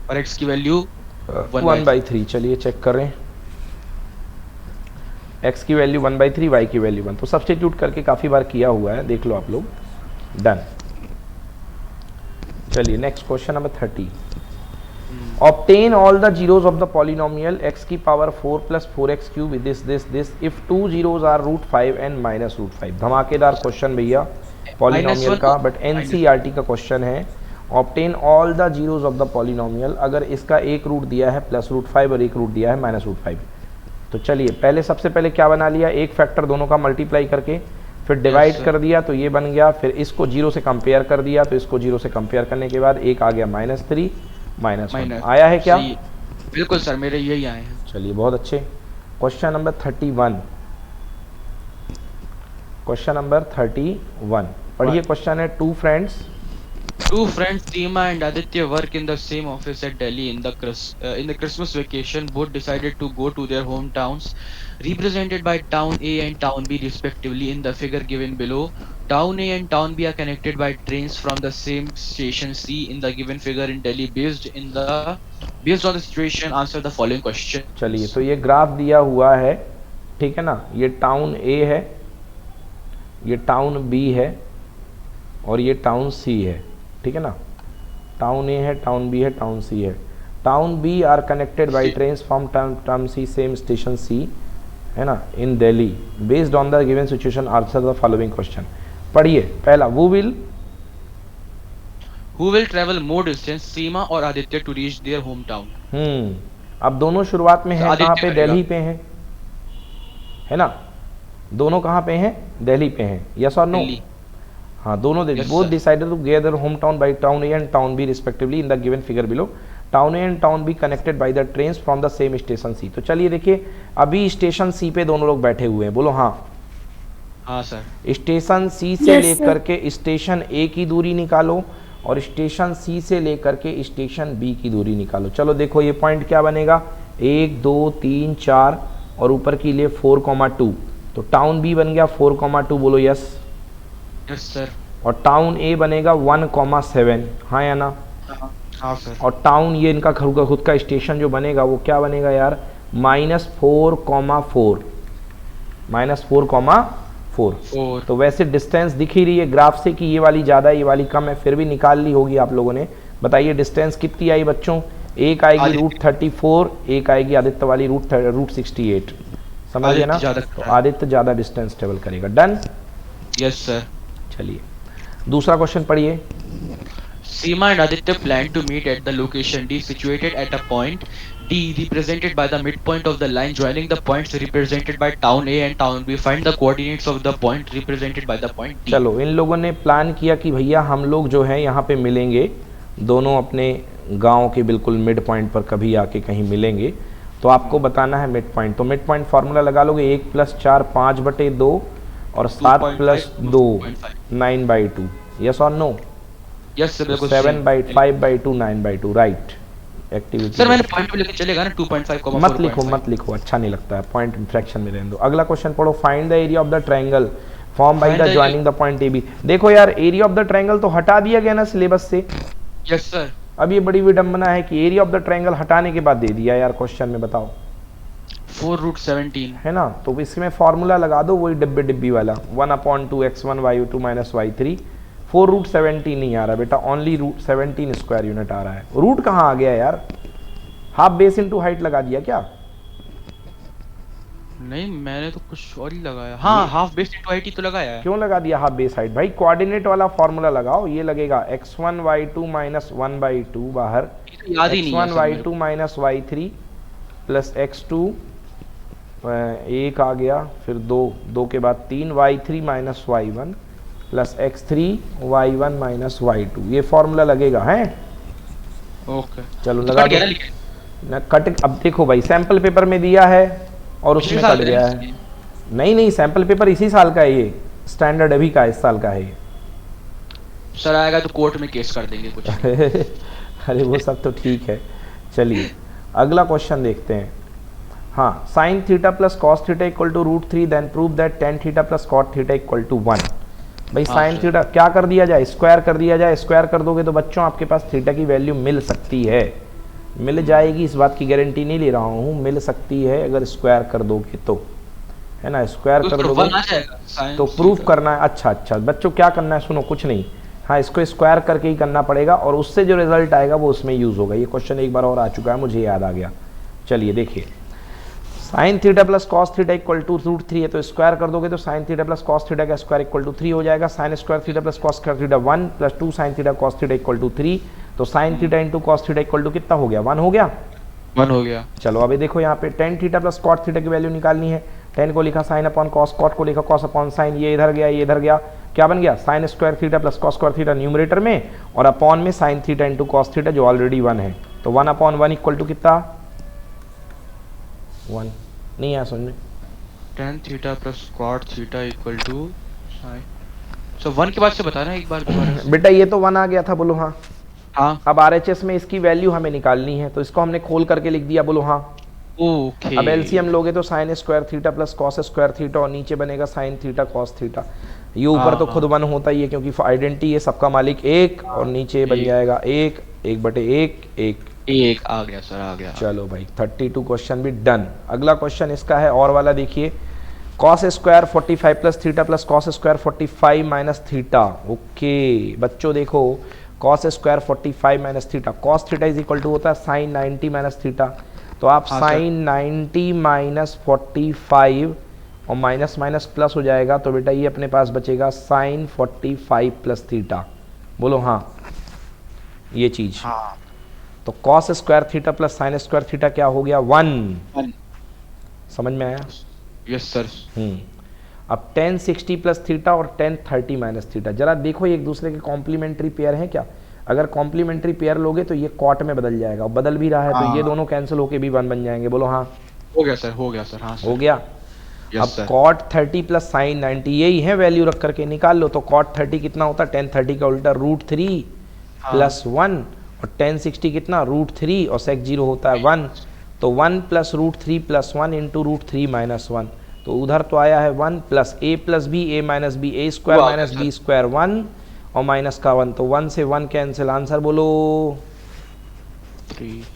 और x की वैल्यू 1/3। चलिए चेक करें, x की वैल्यू 1/3, y की वैल्यू 1, तो सब्स्टिट्यूट करके काफ़ी बार किया हुआ है, देख लो आप लोग, डन। चलिए next question number 30। Obtain all the zeros of the polynomial x की power 4 plus 4x cube with this if 2 zeros are √5 and -√5। धमाकेदार क्वेश्चन भैया पॉलिनोमियल का, बट NCERT का क्वेश्चन है। Obtain all the zeros of the polynomial, अगर इसका एक root दिया है +√5 और एक रूट दिया है -√5। तो चलिए पहले सबसे पहले क्या बना लिया, एक फैक्टर दोनों का मल्टीप्लाई करके फिर डिवाइड कर दिया, तो ये बन गया, फिर इसको 0 से कंपेयर कर दिया, तो इसको 0 से कंपेयर करने के बाद एक आ गया -3 -1 आया है क्या। बिल्कुल सर, मेरे यही आए हैं। चलिए बहुत अच्छे। क्वेश्चन नंबर 31, क्वेश्चन नंबर 31 पढ़िए। क्वेश्चन है, two friends Two friends Seema and Aditya work in the same office at Delhi in the Christmas vacation. Both decided to go to their hometowns, represented by Town A and Town B respectively in the figure given below. Town A and Town B are connected by trains from the same station C in the given figure in Delhi. Based on the situation, answer the following questions. चलिए, तो ये graph दिया हुआ है, ठीक है ना, ये टाउन ए है, ये टाउन बी है और ये टाउन सी है, ठीक है ना। टाउन ए है, टाउन बी है, टाउन सी है। Town B are connected by train from town C same station C, है ना, in Delhi. Based on the given situation answer the following question. पढ़िए पहला, Who will travel more distance, Seema or Aditya, to reach their hometown? अब दोनों शुरुआत में है आदित्य कहाँ पे, करेगा। दिल्ली पे है ना, दोनों कहाँ पे हैं, दिल्ली पे हैं, यस और नो। दिल्ली। हाँ, दोनों Yes, both sir. Decided to get their home town by town A and town B respectively in the given figure below. Town A and town B connected by the train from the same station C. तो चलिए देखिए, अभी station सी पे दोनों लोग बैठे हुए हैं, बोलो हाँ। हाँ सर। स्टेशन सी से Yes, लेकर के स्टेशन ए की दूरी निकालो और स्टेशन सी से लेकर के स्टेशन बी की दूरी निकालो। चलो देखो ये पॉइंट क्या बनेगा, 1 2 3 4 और ऊपर के लिए 4,2। तो टाउन बी बन गया 4,2, बोलो यस। Yes sir. और टाउन ए बनेगा 1,7, हाँ या ना। हाँ सर। और टाउन ये इनका खुद का स्टेशन जो बनेगा वो क्या बनेगा यार, -4,4, -4,4। तो वैसे डिस्टेंस दिख ही रही है ग्राफ से कि ये वाली ज़्यादा है ये वाली कम है, फिर भी निकाल ली होगी आप लोगों ने। बताइए डिस्टेंस कितनी आई बच्चों, एक आएगी √34, एक आएगी आदित्य वाली √68। समझ गए ना। तो आदित्य ज़्यादा डिस्टेंस ट्रेवल करेगा। डन। Yes sir. चलिए दूसरा क्वेश्चन पढ़िए। Seema and Aditya plan to meet at the location D situated at a point D represented by the midpoint of the line joining the points represented by town A and town B. Find the coordinates of the point represented by the point D. चलो, इन लोगों ने plan किया कि भैया हम लोग जो है यहाँ पे मिलेंगे, दोनों अपने गांव के बिल्कुल मिड पॉइंट पर कभी आके कहीं मिलेंगे। तो आपको बताना है मिड पॉइंट। तो मिड पॉइंट फार्मूला लगा लोगे, 1 + 4 5/2 और 7 + 2 9/2, यस और no. Yes sir. 7/5/2 9/2, right. Activity sir मैंने पॉइंट पे लेके चलेगा ना 2.5, मत लिखो, अच्छा नहीं लगता है, पॉइंट फ्रैक्शन में रहने दो। अगला क्वेश्चन पढ़ो। Find the area of the triangle form by the joining the point A B. देखो यार, एरिया ऑफ द ट्रायंगल तो हटा दिया गया ना सिलेबस से। Yes sir. अब ये बड़ी विडंबना है कि एरिया ऑफ द ट्रायंगल हटाने के बाद दे दिया यार क्वेश्चन में, बताओ 4√17 है ना। तो इसमें फॉर्मूला लगा दो वही डिब्बी वाला, 1/2x1 y2 - y3। 4√17 नहीं आ रहा बेटा, ओनली √17 स्क्वायर यूनिट आ रहा है। रूट कहाँ आ गया यार, हाफ बेस इंटू हाइट लगा दिया क्या? नहीं मैंने तो कुछ और ही लगाया। हाँ हाफ बेस इंटू हाइट ही तो लगाया है। क्यों लगा दिया हाफ बेस हाइट भाई? कोऑर्डिनेट वाला फॉर्मूला लगाओ, ये लगेगा x1 y2 - 1/2 बाहर, याद ही नहीं है x1 y2 - y3 plus x2 एक आ गया, फिर 2 के बाद 3 y3 - y1 plus x3 y1 - y2, ये फॉर्मूला लगेगा है। ओके चलो लगा दो ना, कट। अब देखो भाई, सैंपल पेपर में दिया है और उसमें कट गया है। नहीं सैंपल पेपर इसी साल का है, ये स्टैंडर्ड अभी का इस साल का है ये। सर आएगा तो कोर्ट में केस कर देंगे कुछ। अरे वो सब तो ठीक है। चलिए अगला क्वेश्चन देखते हैं। हाँ, sin theta plus cos theta equal to √3 then prove that tan theta plus cot theta equal to 1। भाई sin थीटा क्या कर दिया जाए, स्क्वायर कर दिया जाए। स्क्वायर कर दोगे तो बच्चों आपके पास थीटा की वैल्यू मिल सकती है, मिल जाएगी, इस बात की गारंटी नहीं ले रहा हूँ, मिल सकती है अगर स्क्वायर कर दोगे तो, है ना। स्क्वायर कर दोगे तो प्रूफ करना है। अच्छा बच्चों क्या करना है, सुनो कुछ नहीं, हाँ इसको स्क्वायर करके ही करना पड़ेगा और उससे जो रिजल्ट आएगा वो उसमें यूज होगा। ये क्वेश्चन एक बार और आ चुका है, मुझे याद आ गया। चलिए देखिए, sine theta plus cos theta equal to √3 है, तो स्क्वायर कर दोगे तो sine theta plus cos theta का स्क्वायर इक्वल टू 3 हो जाएगा। Sine square theta plus cos square theta 1 plus 2 sine theta cos theta equal to 3। तो sine theta into cos theta equal to कितना हो गया, 1 हो गया। 1 हो गया। चलो अभी देखो यहाँ पे tan theta plus cot theta की वैल्यू निकालनी है। tan को लिखा साइन अपॉन कॉस, कॉट को लिखा कॉस अपॉन साइन, ये इधर गया ये इधर गया, क्या बन गया, sign square theta plus cos square theta numerator में और अपॉन में sign theta into cos theta जो ऑलरेडी 1 है। तो 1/1 इक्वल टू कितना, 1 नहीं आया समझ में। tan theta plus cot theta equal to so 1 के बाद से बताना एक बार दोबारा से। बेटा ये तो 1 आ गया था, बोलो हाँ। हाँ अब आरएचएस में इसकी वैल्यू हमें निकालनी है, तो इसको हमने खोल करके लिख दिया, बोलो हाँ। ओके। अब एलसीएम लोगे तो sign square theta plus cos square theta और नीचे बनेगा साइन थीटा कॉस थीटा। ये ऊपर तो खुद 1 होता ही है क्योंकि आइडेंटिटी है, सबका मालिक 1 और नीचे बन जाएगा 1 1/1 1। एक आ गया सर, आ गया। चलो भाई 32 क्वेश्चन भी डन। अगला क्वेश्चन इसका है और वाला, देखिए cos square 45 plus theta plus cos square 45 minus theta. Okay बच्चों देखो, cos square 45 minus theta, cos theta is equal to होता है साइन 90 माइनस थीटा। तो आप हाँ, साइन 90 माइनस 45 और माइनस माइनस प्लस हो जाएगा, तो बेटा ये अपने पास बचेगा साइन 45 प्लस थीटा। बोलो हाँ ये चीज। हाँ तो cos square theta plus sign square theta क्या हो गया 1। समझ में आया? Yes sir. अब tan 60 प्लस थीटा और tan 30 माइनस थीटा, जरा देखो ये एक दूसरे के कॉम्प्लीमेंट्री पेयर हैं क्या? अगर कॉम्प्लीमेंट्री पेयर लोगे तो ये कॉट में बदल जाएगा, और बदल भी रहा है तो ये दोनों कैंसिल होके भी 1 बन जाएंगे। बोलो हाँ हो गया सर, हो गया सर। हाँ हो गया। यस अब सर। कॉट 30 प्लस साइन 90 यही है, वैल्यू रख करके निकाल लो। तो कॉट 30 कितना होता है, tan 30 का उल्टा √3 प्लस 1, और tan 60 कितना √3 और sec 0 होता है 1, तो 1 प्लस √3 प्लस 1 इंटू √3 माइनस 1। तो उधर तो आया है 1 प्लस a प्लस B a minus B a square minus B square 1 और माइनस का 1, तो 1 से 1 कैंसिल, आंसर बोलो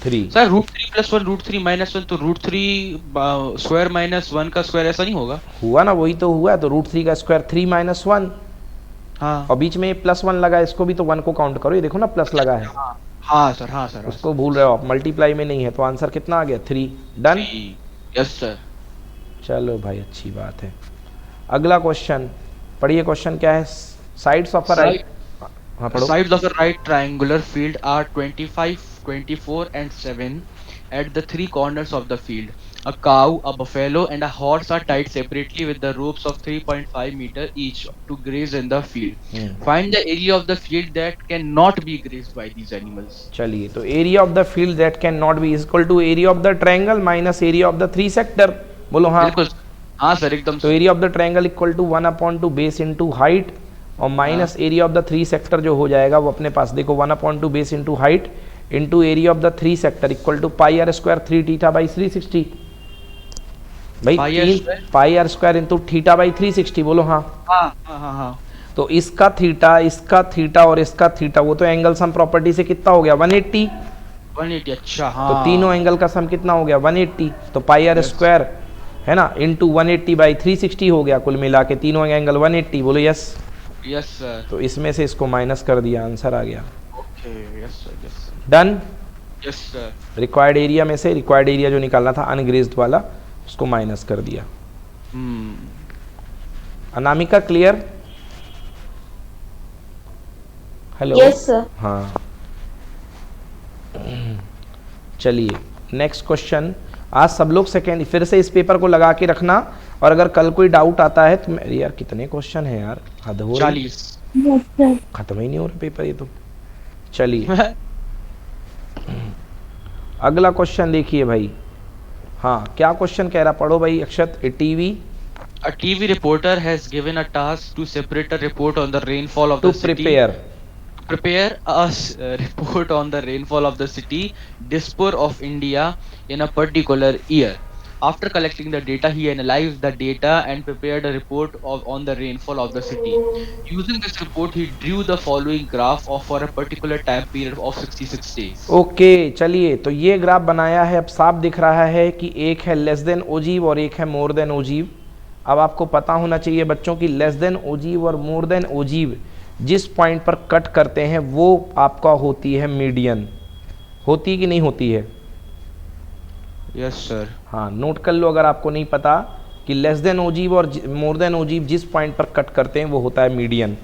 3। सर √3 प्लस 1 √3 माइनस 1, तो √3 स्क्वायर माइनस 1 का स्क्वायर ऐसा नहीं होगा? हुआ ना, वही तो हुआ। तो √3 का स्क्वायर 3 माइनस 1 हाँ और बीच में प्लस 1 लगा, इसको भी तो 1 को काउंट करो, ये देखो ना प्लस लगा है। हाँ सर, हाँ सर। उसको भूल रहे हो आप, मल्टीप्लाई में नहीं है, तो आंसर कितना आ गया 3। डन। Yes sir. चलो भाई अच्छी बात है। अगला क्वेश्चन पढ़िए, क्वेश्चन क्या है? साइड्स ऑफ अ राइट, हाँ पढ़ो। Sides of a right triangular field are 25, 24 and 7 at the 3 corners of the field. A cow, a buffalo and a horse are tied separately with the ropes of 3.5 meter each to graze in the field. Find the area of the field that cannot be grazed by these animals. चलिए, तो area of the field that can not be is equal to area of the triangle minus area of the 3 sector. बोलो हाँ। बिल्कुल। हाँ sir एकदम। तो area of the triangle equal to 1/2 base into height और minus area of the 3 sector जो हो जाएगा वो अपने पास देखो 1/2 base into height into area of the 3 sector equal to pi R square 3 theta by 360। भाई pi R square into theta by 360। बोलो हाँ। हाँ हाँ हाँ। तो इसका थीटा और इसका थीटा, वो तो एंगल सम प्रॉपर्टी से कितना हो गया 180। 180। अच्छा हाँ। तो तीनों एंगल का सम कितना हो गया 180, तो पाई आर स्क्वायर है ना इंटू 180 बाई 360 हो गया, कुल मिला के तीनों एंगल 180। बोलो यस। Yes sir. तो इसमें से इसको माइनस कर दिया, आंसर आ गया। Okay. Yes sir, yes sir. Done. Yes sir. Required area में से रिक्वायर्ड एरिया जो निकालना था अनग्रेज्ड वाला, उसको माइनस कर दिया। Anamika clear? Hello. Yes sir. हाँ चलिए नेक्स्ट क्वेश्चन। आज सब लोग सेकेंड फिर से इस पेपर को लगा के रखना, और अगर कल कोई डाउट आता है तो यार कितने क्वेश्चन हैं यार, हद हो रही, 40। Yes sir. खत्म ही नहीं हो रहा पेपर ये तो। चलिए अगला क्वेश्चन देखिए भाई। हाँ क्या क्वेश्चन कह रहा, पढ़ो भाई Akshat. TV A TV reporter has given a task to separate a report on the rainfall of to the city. Prepare a report on the rainfall of the city Dispur of India in a particular year. After collecting the data, he analyzed the data and prepared a report on the rainfall of the city. Using this report, he drew the following graph for a particular time period of 66 days. Okay चलिए, तो ये graph बनाया है। अब साफ दिख रहा है कि एक है लेस देन ओजीव और एक है मोर देन ओजीव। अब आपको पता होना चाहिए बच्चों की लेस देन ओजीव और मोर देन ओजीव जिस पॉइंट पर कट करते हैं वो आपका होती है मीडियन। होती कि नहीं होती है? Yes sir. हाँ नोट कर लो अगर आपको नहीं पता कि लेस देन ओजीव और मोर देन ओजीव जिस पॉइंट पर कट करते हैं वो होता है मीडियन।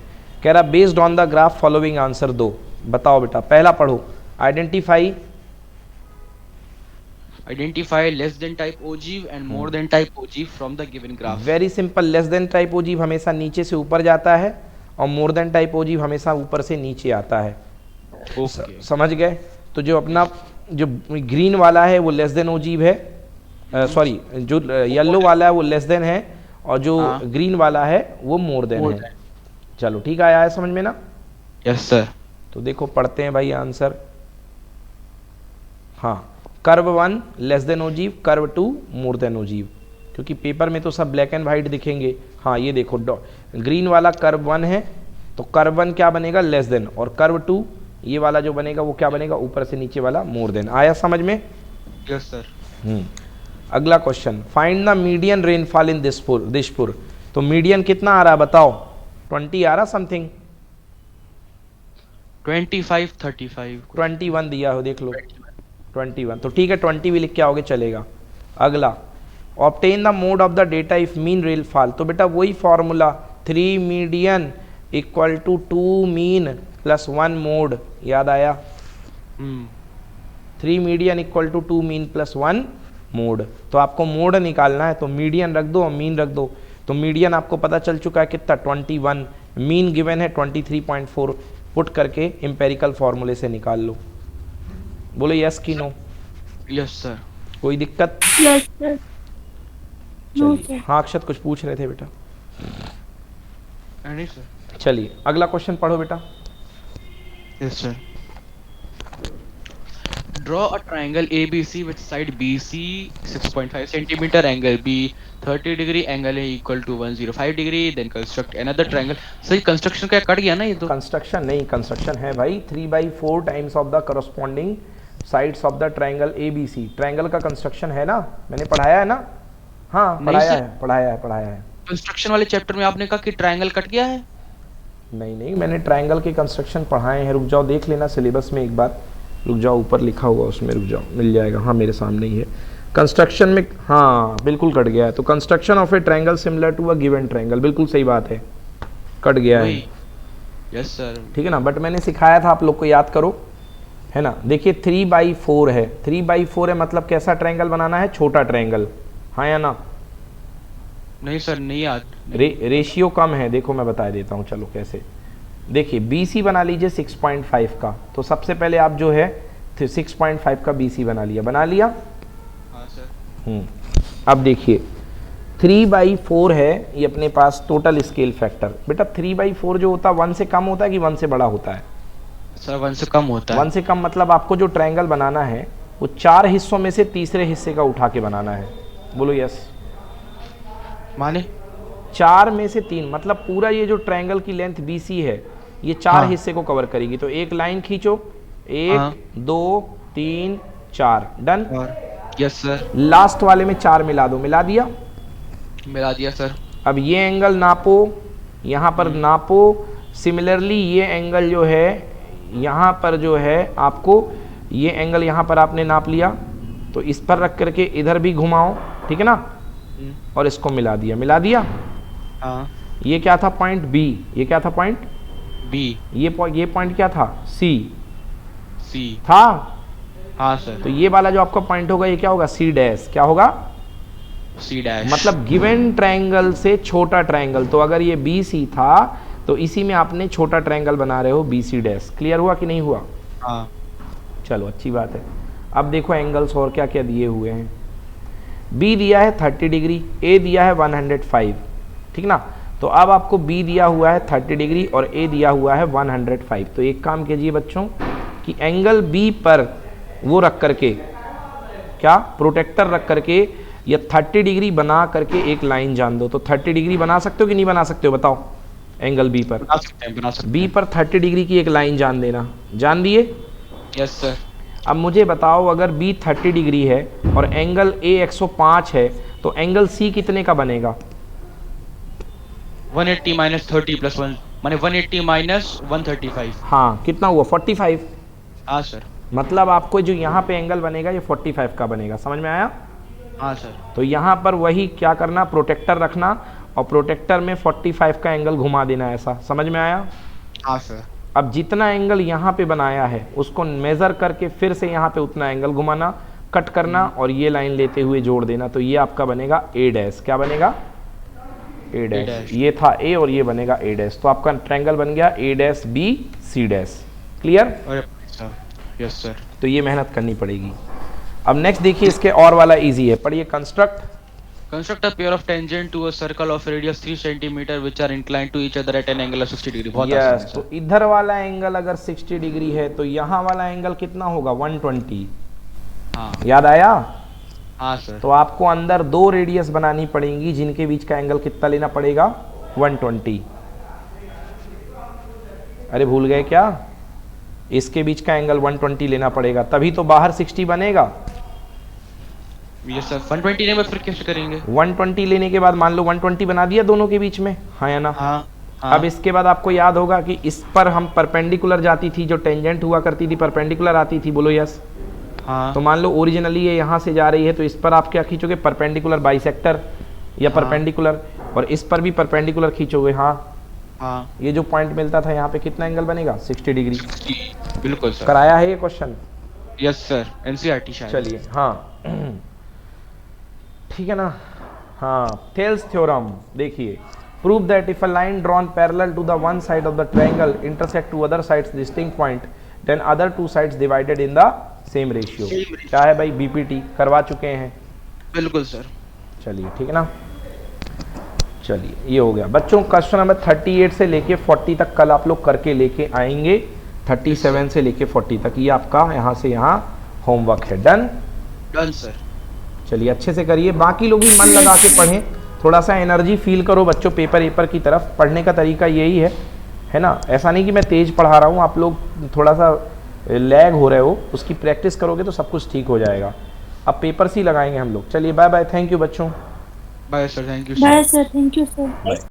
कह रहा based on the graph following answer दो। बताओ बेटा, पहला पढ़ो। Identify less than type ogive and more than type ogive from the given graph. Very simple. Less than type ogive हमेशा नीचे से ऊपर जाता है और मोर देन टाइप ओजीव हमेशा ऊपर से नीचे आता है। Okay. समझ गए? तो जो अपना जो ग्रीन वाला है वो लेस देन ओजीव है, सॉरी जो येलो वाला है वो लेस देन है, और जो ग्रीन वाला है वो मोर देन है। चलो ठीक है, आया है समझ में ना? Yes sir. तो देखो पढ़ते हैं भाई आंसर। हाँ, curve 1 less than ogive, curve 2 more than ogive, क्योंकि पेपर में तो सब ब्लैक एंड वाइट दिखेंगे। हाँ ये देखो ग्रीन वाला कर्व 1 है, तो कर्व 1 क्या बनेगा? लेस देन, और कर्व 2 ये वाला जो बनेगा वो क्या बनेगा? ऊपर से नीचे वाला मोर देन। आया समझ में? Yes sir. अगला question, find the median rainfall in Dispur. तो मीडियन कितना आ रहा है बताओ? 20 आ रहा समथिंग? 25 35 21 दिया हो, देख लो 21, तो ठीक है 20 भी लिख के आओगे चलेगा। अगला, obtain the mode of the data if mean rainfall. तो बेटा वही formula, 3 median equal to 2 mean plus 1 mode, याद आया? 3 median equal to 2 mean plus 1 mode. तो आपको मोड निकालना है, तो मीडियन रख दो और मीन रख दो। तो मीडियन आपको पता चल चुका है कितना? 21, मीन गिवन है 23.4, पुट करके एम्पेरिकल फॉर्मूले से निकाल लो। बोलो यस कि नो? Yes sir. कोई दिक्कत? Yes sir. नो चलिए, सर। हाँ अक्षत कुछ पूछ रहे थे बेटा। नहीं सर। चलिए अगला क्वेश्चन पढ़ो बेटा। Yes, sir. Draw a triangle ABC with side BC 6.5 centimeter, angle B 30 degree, angle A equal to 105 degree. Then construct another triangle. सही construction का कट गया ना ये तो? कंस्ट्रक्शन नहीं, कंस्ट्रक्शन है भाई। 3/4 times of the corresponding sides of the triangle ABC। Triangle का कंस्ट्रक्शन है ना, मैंने पढ़ाया है ना? हाँ पढ़ाया है, पढ़ाया है। कंस्ट्रक्शन वाले चैप्टर में आपने कहा कि ट्राइंगल कट गया है। नहीं, मैंने ट्राइंगल के कंस्ट्रक्शन पढ़ाए हैं। रुक जाओ देख लेना सिलेबस में एक बार, रुक जाओ ऊपर लिखा हुआ उसमें, रुक जाओ मिल जाएगा। हाँ मेरे सामने ही है कंस्ट्रक्शन में, हाँ बिल्कुल कट गया है। तो construction of a triangle similar to a given triangle, बिल्कुल सही बात है, कट गया है। Yes sir. ठीक है ना, बट मैंने सिखाया था आप लोग को, याद करो, है ना? देखिए 3/4 है, 3/4 है मतलब कैसा ट्राइंगल बनाना है? छोटा ट्राइंगल, हाँ या ना? नहीं सर, नहीं याद। रेशियो कम है, देखो मैं बता देता हूँ चलो कैसे। देखिए BC बना लीजिए 6.5 का, तो सबसे पहले आप जो है 6.5 का BC बना लिया। हाँ सर। अब देखिए 3/4 है ये अपने पास टोटल स्केल फैक्टर। बेटा 3/4 जो होता है 1 से कम होता है कि 1 से बड़ा होता है? सर 1 से कम होता है। 1 से कम मतलब आपको जो ट्रायंगल बनाना है वो 4 हिस्सों में से तीसरे हिस्से का उठा के बनाना है। बोलो यस। माने 4 में से 3 मतलब पूरा ये जो ट्रायंगल की लेंथ BC है ये 4 हिस्से को कवर करेगी। तो एक लाइन खींचो, 1 2 3 4, डन। Yes sir. लास्ट वाले में 4 मिला दो, मिला दिया? मिला दिया सर। अब ये एंगल नापो, यहाँ पर नापो। सिमिलरली ये एंगल जो है यहाँ पर जो है आपको, ये एंगल यहाँ पर आपने नाप लिया, तो इस पर रख करके इधर भी घुमाओ, ठीक है ना, और इसको मिला दिया। हाँ। ये क्या था? Point B। ये क्या था? Point B। ये पॉइंट क्या था? C था। हाँ सर। तो ये वाला जो आपका पॉइंट होगा ये क्या होगा? C dash. क्या होगा? C dash. मतलब गिवन ट्रायंगल से छोटा ट्रायंगल। तो अगर ये BC था तो इसी में आपने छोटा ट्रायंगल बना रहे हो BC डैश। क्लियर हुआ कि नहीं हुआ? हाँ। चलो अच्छी बात है। अब देखो एंगल्स और क्या क्या दिए हुए हैं। B दिया है 30 डिग्री, A दिया है 105, ठीक ना। तो अब आपको B दिया हुआ है 30 डिग्री और A दिया हुआ है 105। तो एक काम कीजिए बच्चों कि एंगल B पर वो रख करके, क्या प्रोटेक्टर रख करके या 30 डिग्री बना करके एक लाइन जान दो। तो 30 डिग्री बना सकते हो कि नहीं बना सकते हो बताओ? एंगल B पर बना सकते हैं। B पर 30 डिग्री की एक लाइन जान देना। जान दिए? Yes sir. अब मुझे बताओ अगर B 30 डिग्री है और एंगल A 105 है तो एंगल C कितने का बनेगा? 180 माइनस 30 प्लस 1 माने 180 माइनस 135। हाँ कितना हुआ? 45। हाँ सर। मतलब आपको जो यहाँ पे एंगल बनेगा ये 45 का बनेगा। समझ में आया? हाँ सर। तो यहाँ पर वही क्या करना, प्रोटेक्टर रखना और प्रोटेक्टर में 45 का एंगल घुमा देना, ऐसा। समझ में आया? हाँ सर। अब जितना एंगल यहाँ पे बनाया है उसको मेज़र करके फिर से यहाँ पे उतना एंगल घुमाना, कट करना और ये लाइन लेते हुए जोड़ देना। तो ये आपका बनेगा A डैश। क्या बनेगा? A dash. ये था A और ये बनेगा A डैश। तो आपका ट्रायंगल बन गया A dash B C dash. Clear? Yes sir. तो ये मेहनत करनी पड़ेगी। अब नेक्स्ट देखिए, इसके और वाला इजी है, पढ़िए। Construct Construct a pair of tangent to a circle of radius 3 centimeter which are inclined to each other at an angle of 60 degree. बहुत आसान है यस, सर. तो इधर वाला एंगल अगर 60 डिग्री है तो यहाँ वाला एंगल कितना होगा 120। हाँ याद आया? हाँ सर. तो आपको अंदर दो रेडियस बनानी पड़ेंगी जिनके बीच का एंगल कितना लेना पड़ेगा 120। अरे भूल गए क्या? इसके बीच का एंगल 120 लेना पड़ेगा, तभी तो बाहर 60 बनेगा। Yes sir. 120 ने फिर कैसे करेंगे? 120 लेने के बाद मान लो 120 बना दिया दोनों के बीच में, हाँ या ना? हाँ अब इसके बाद आपको याद होगा कि इस पर हम परपेंडिकुलर जाती थी, जो टेंजेंट हुआ करती थी परपेंडिकुलर आती थी, बोलो यस। हाँ. तो मान लो ओरिजिनली ये यहाँ से जा रही है तो इस पर आप क्या खींचोगे परपेंडिकुलर बाइसेक्टर या परपेंडिकुलर, और इस पर भी परपेंडिकुलर खींचोगे। हाँ हाँ. ये जो पॉइंट मिलता था यहाँ पे कितना एंगल बनेगा 60 डिग्री। बिल्कुल सर. कराया है ये क्वेश्चन? Yes sir. एनसीईआरटी शायद. चलिए हाँ ठीक है ना। हाँ, थेल्स थ्योरम देखिए, prove that if a line drawn parallel to the one side of the triangle intersect two other sides distinct point then other two sides divided in the same ratio. क्या है भाई? BPT करवा चुके हैं। बिल्कुल sir. चलिए ठीक है ना। चलिए ये हो गया बच्चों, क्वेश्चन नंबर 38 से लेके 40 तक कल आप लोग करके लेके आएंगे, 37 से लेके 40 तक ये आपका यहाँ से यहाँ होमवर्क है। डन? Done sir. चलिए अच्छे से करिए, बाकी लोग भी मन लगा के पढ़ें, थोड़ा सा एनर्जी फील करो बच्चों पेपर की तरफ। पढ़ने का तरीका यही है ना? ऐसा नहीं कि मैं तेज पढ़ा रहा हूँ, आप लोग थोड़ा सा लैग हो रहे हो, उसकी प्रैक्टिस करोगे तो सब कुछ ठीक हो जाएगा। अब पेपर्स ही लगाएंगे हम लोग। चलिए बाय बाय, थैंक यू बच्चों। Bye sir. Thank you bye sir. Sir, thank you sir.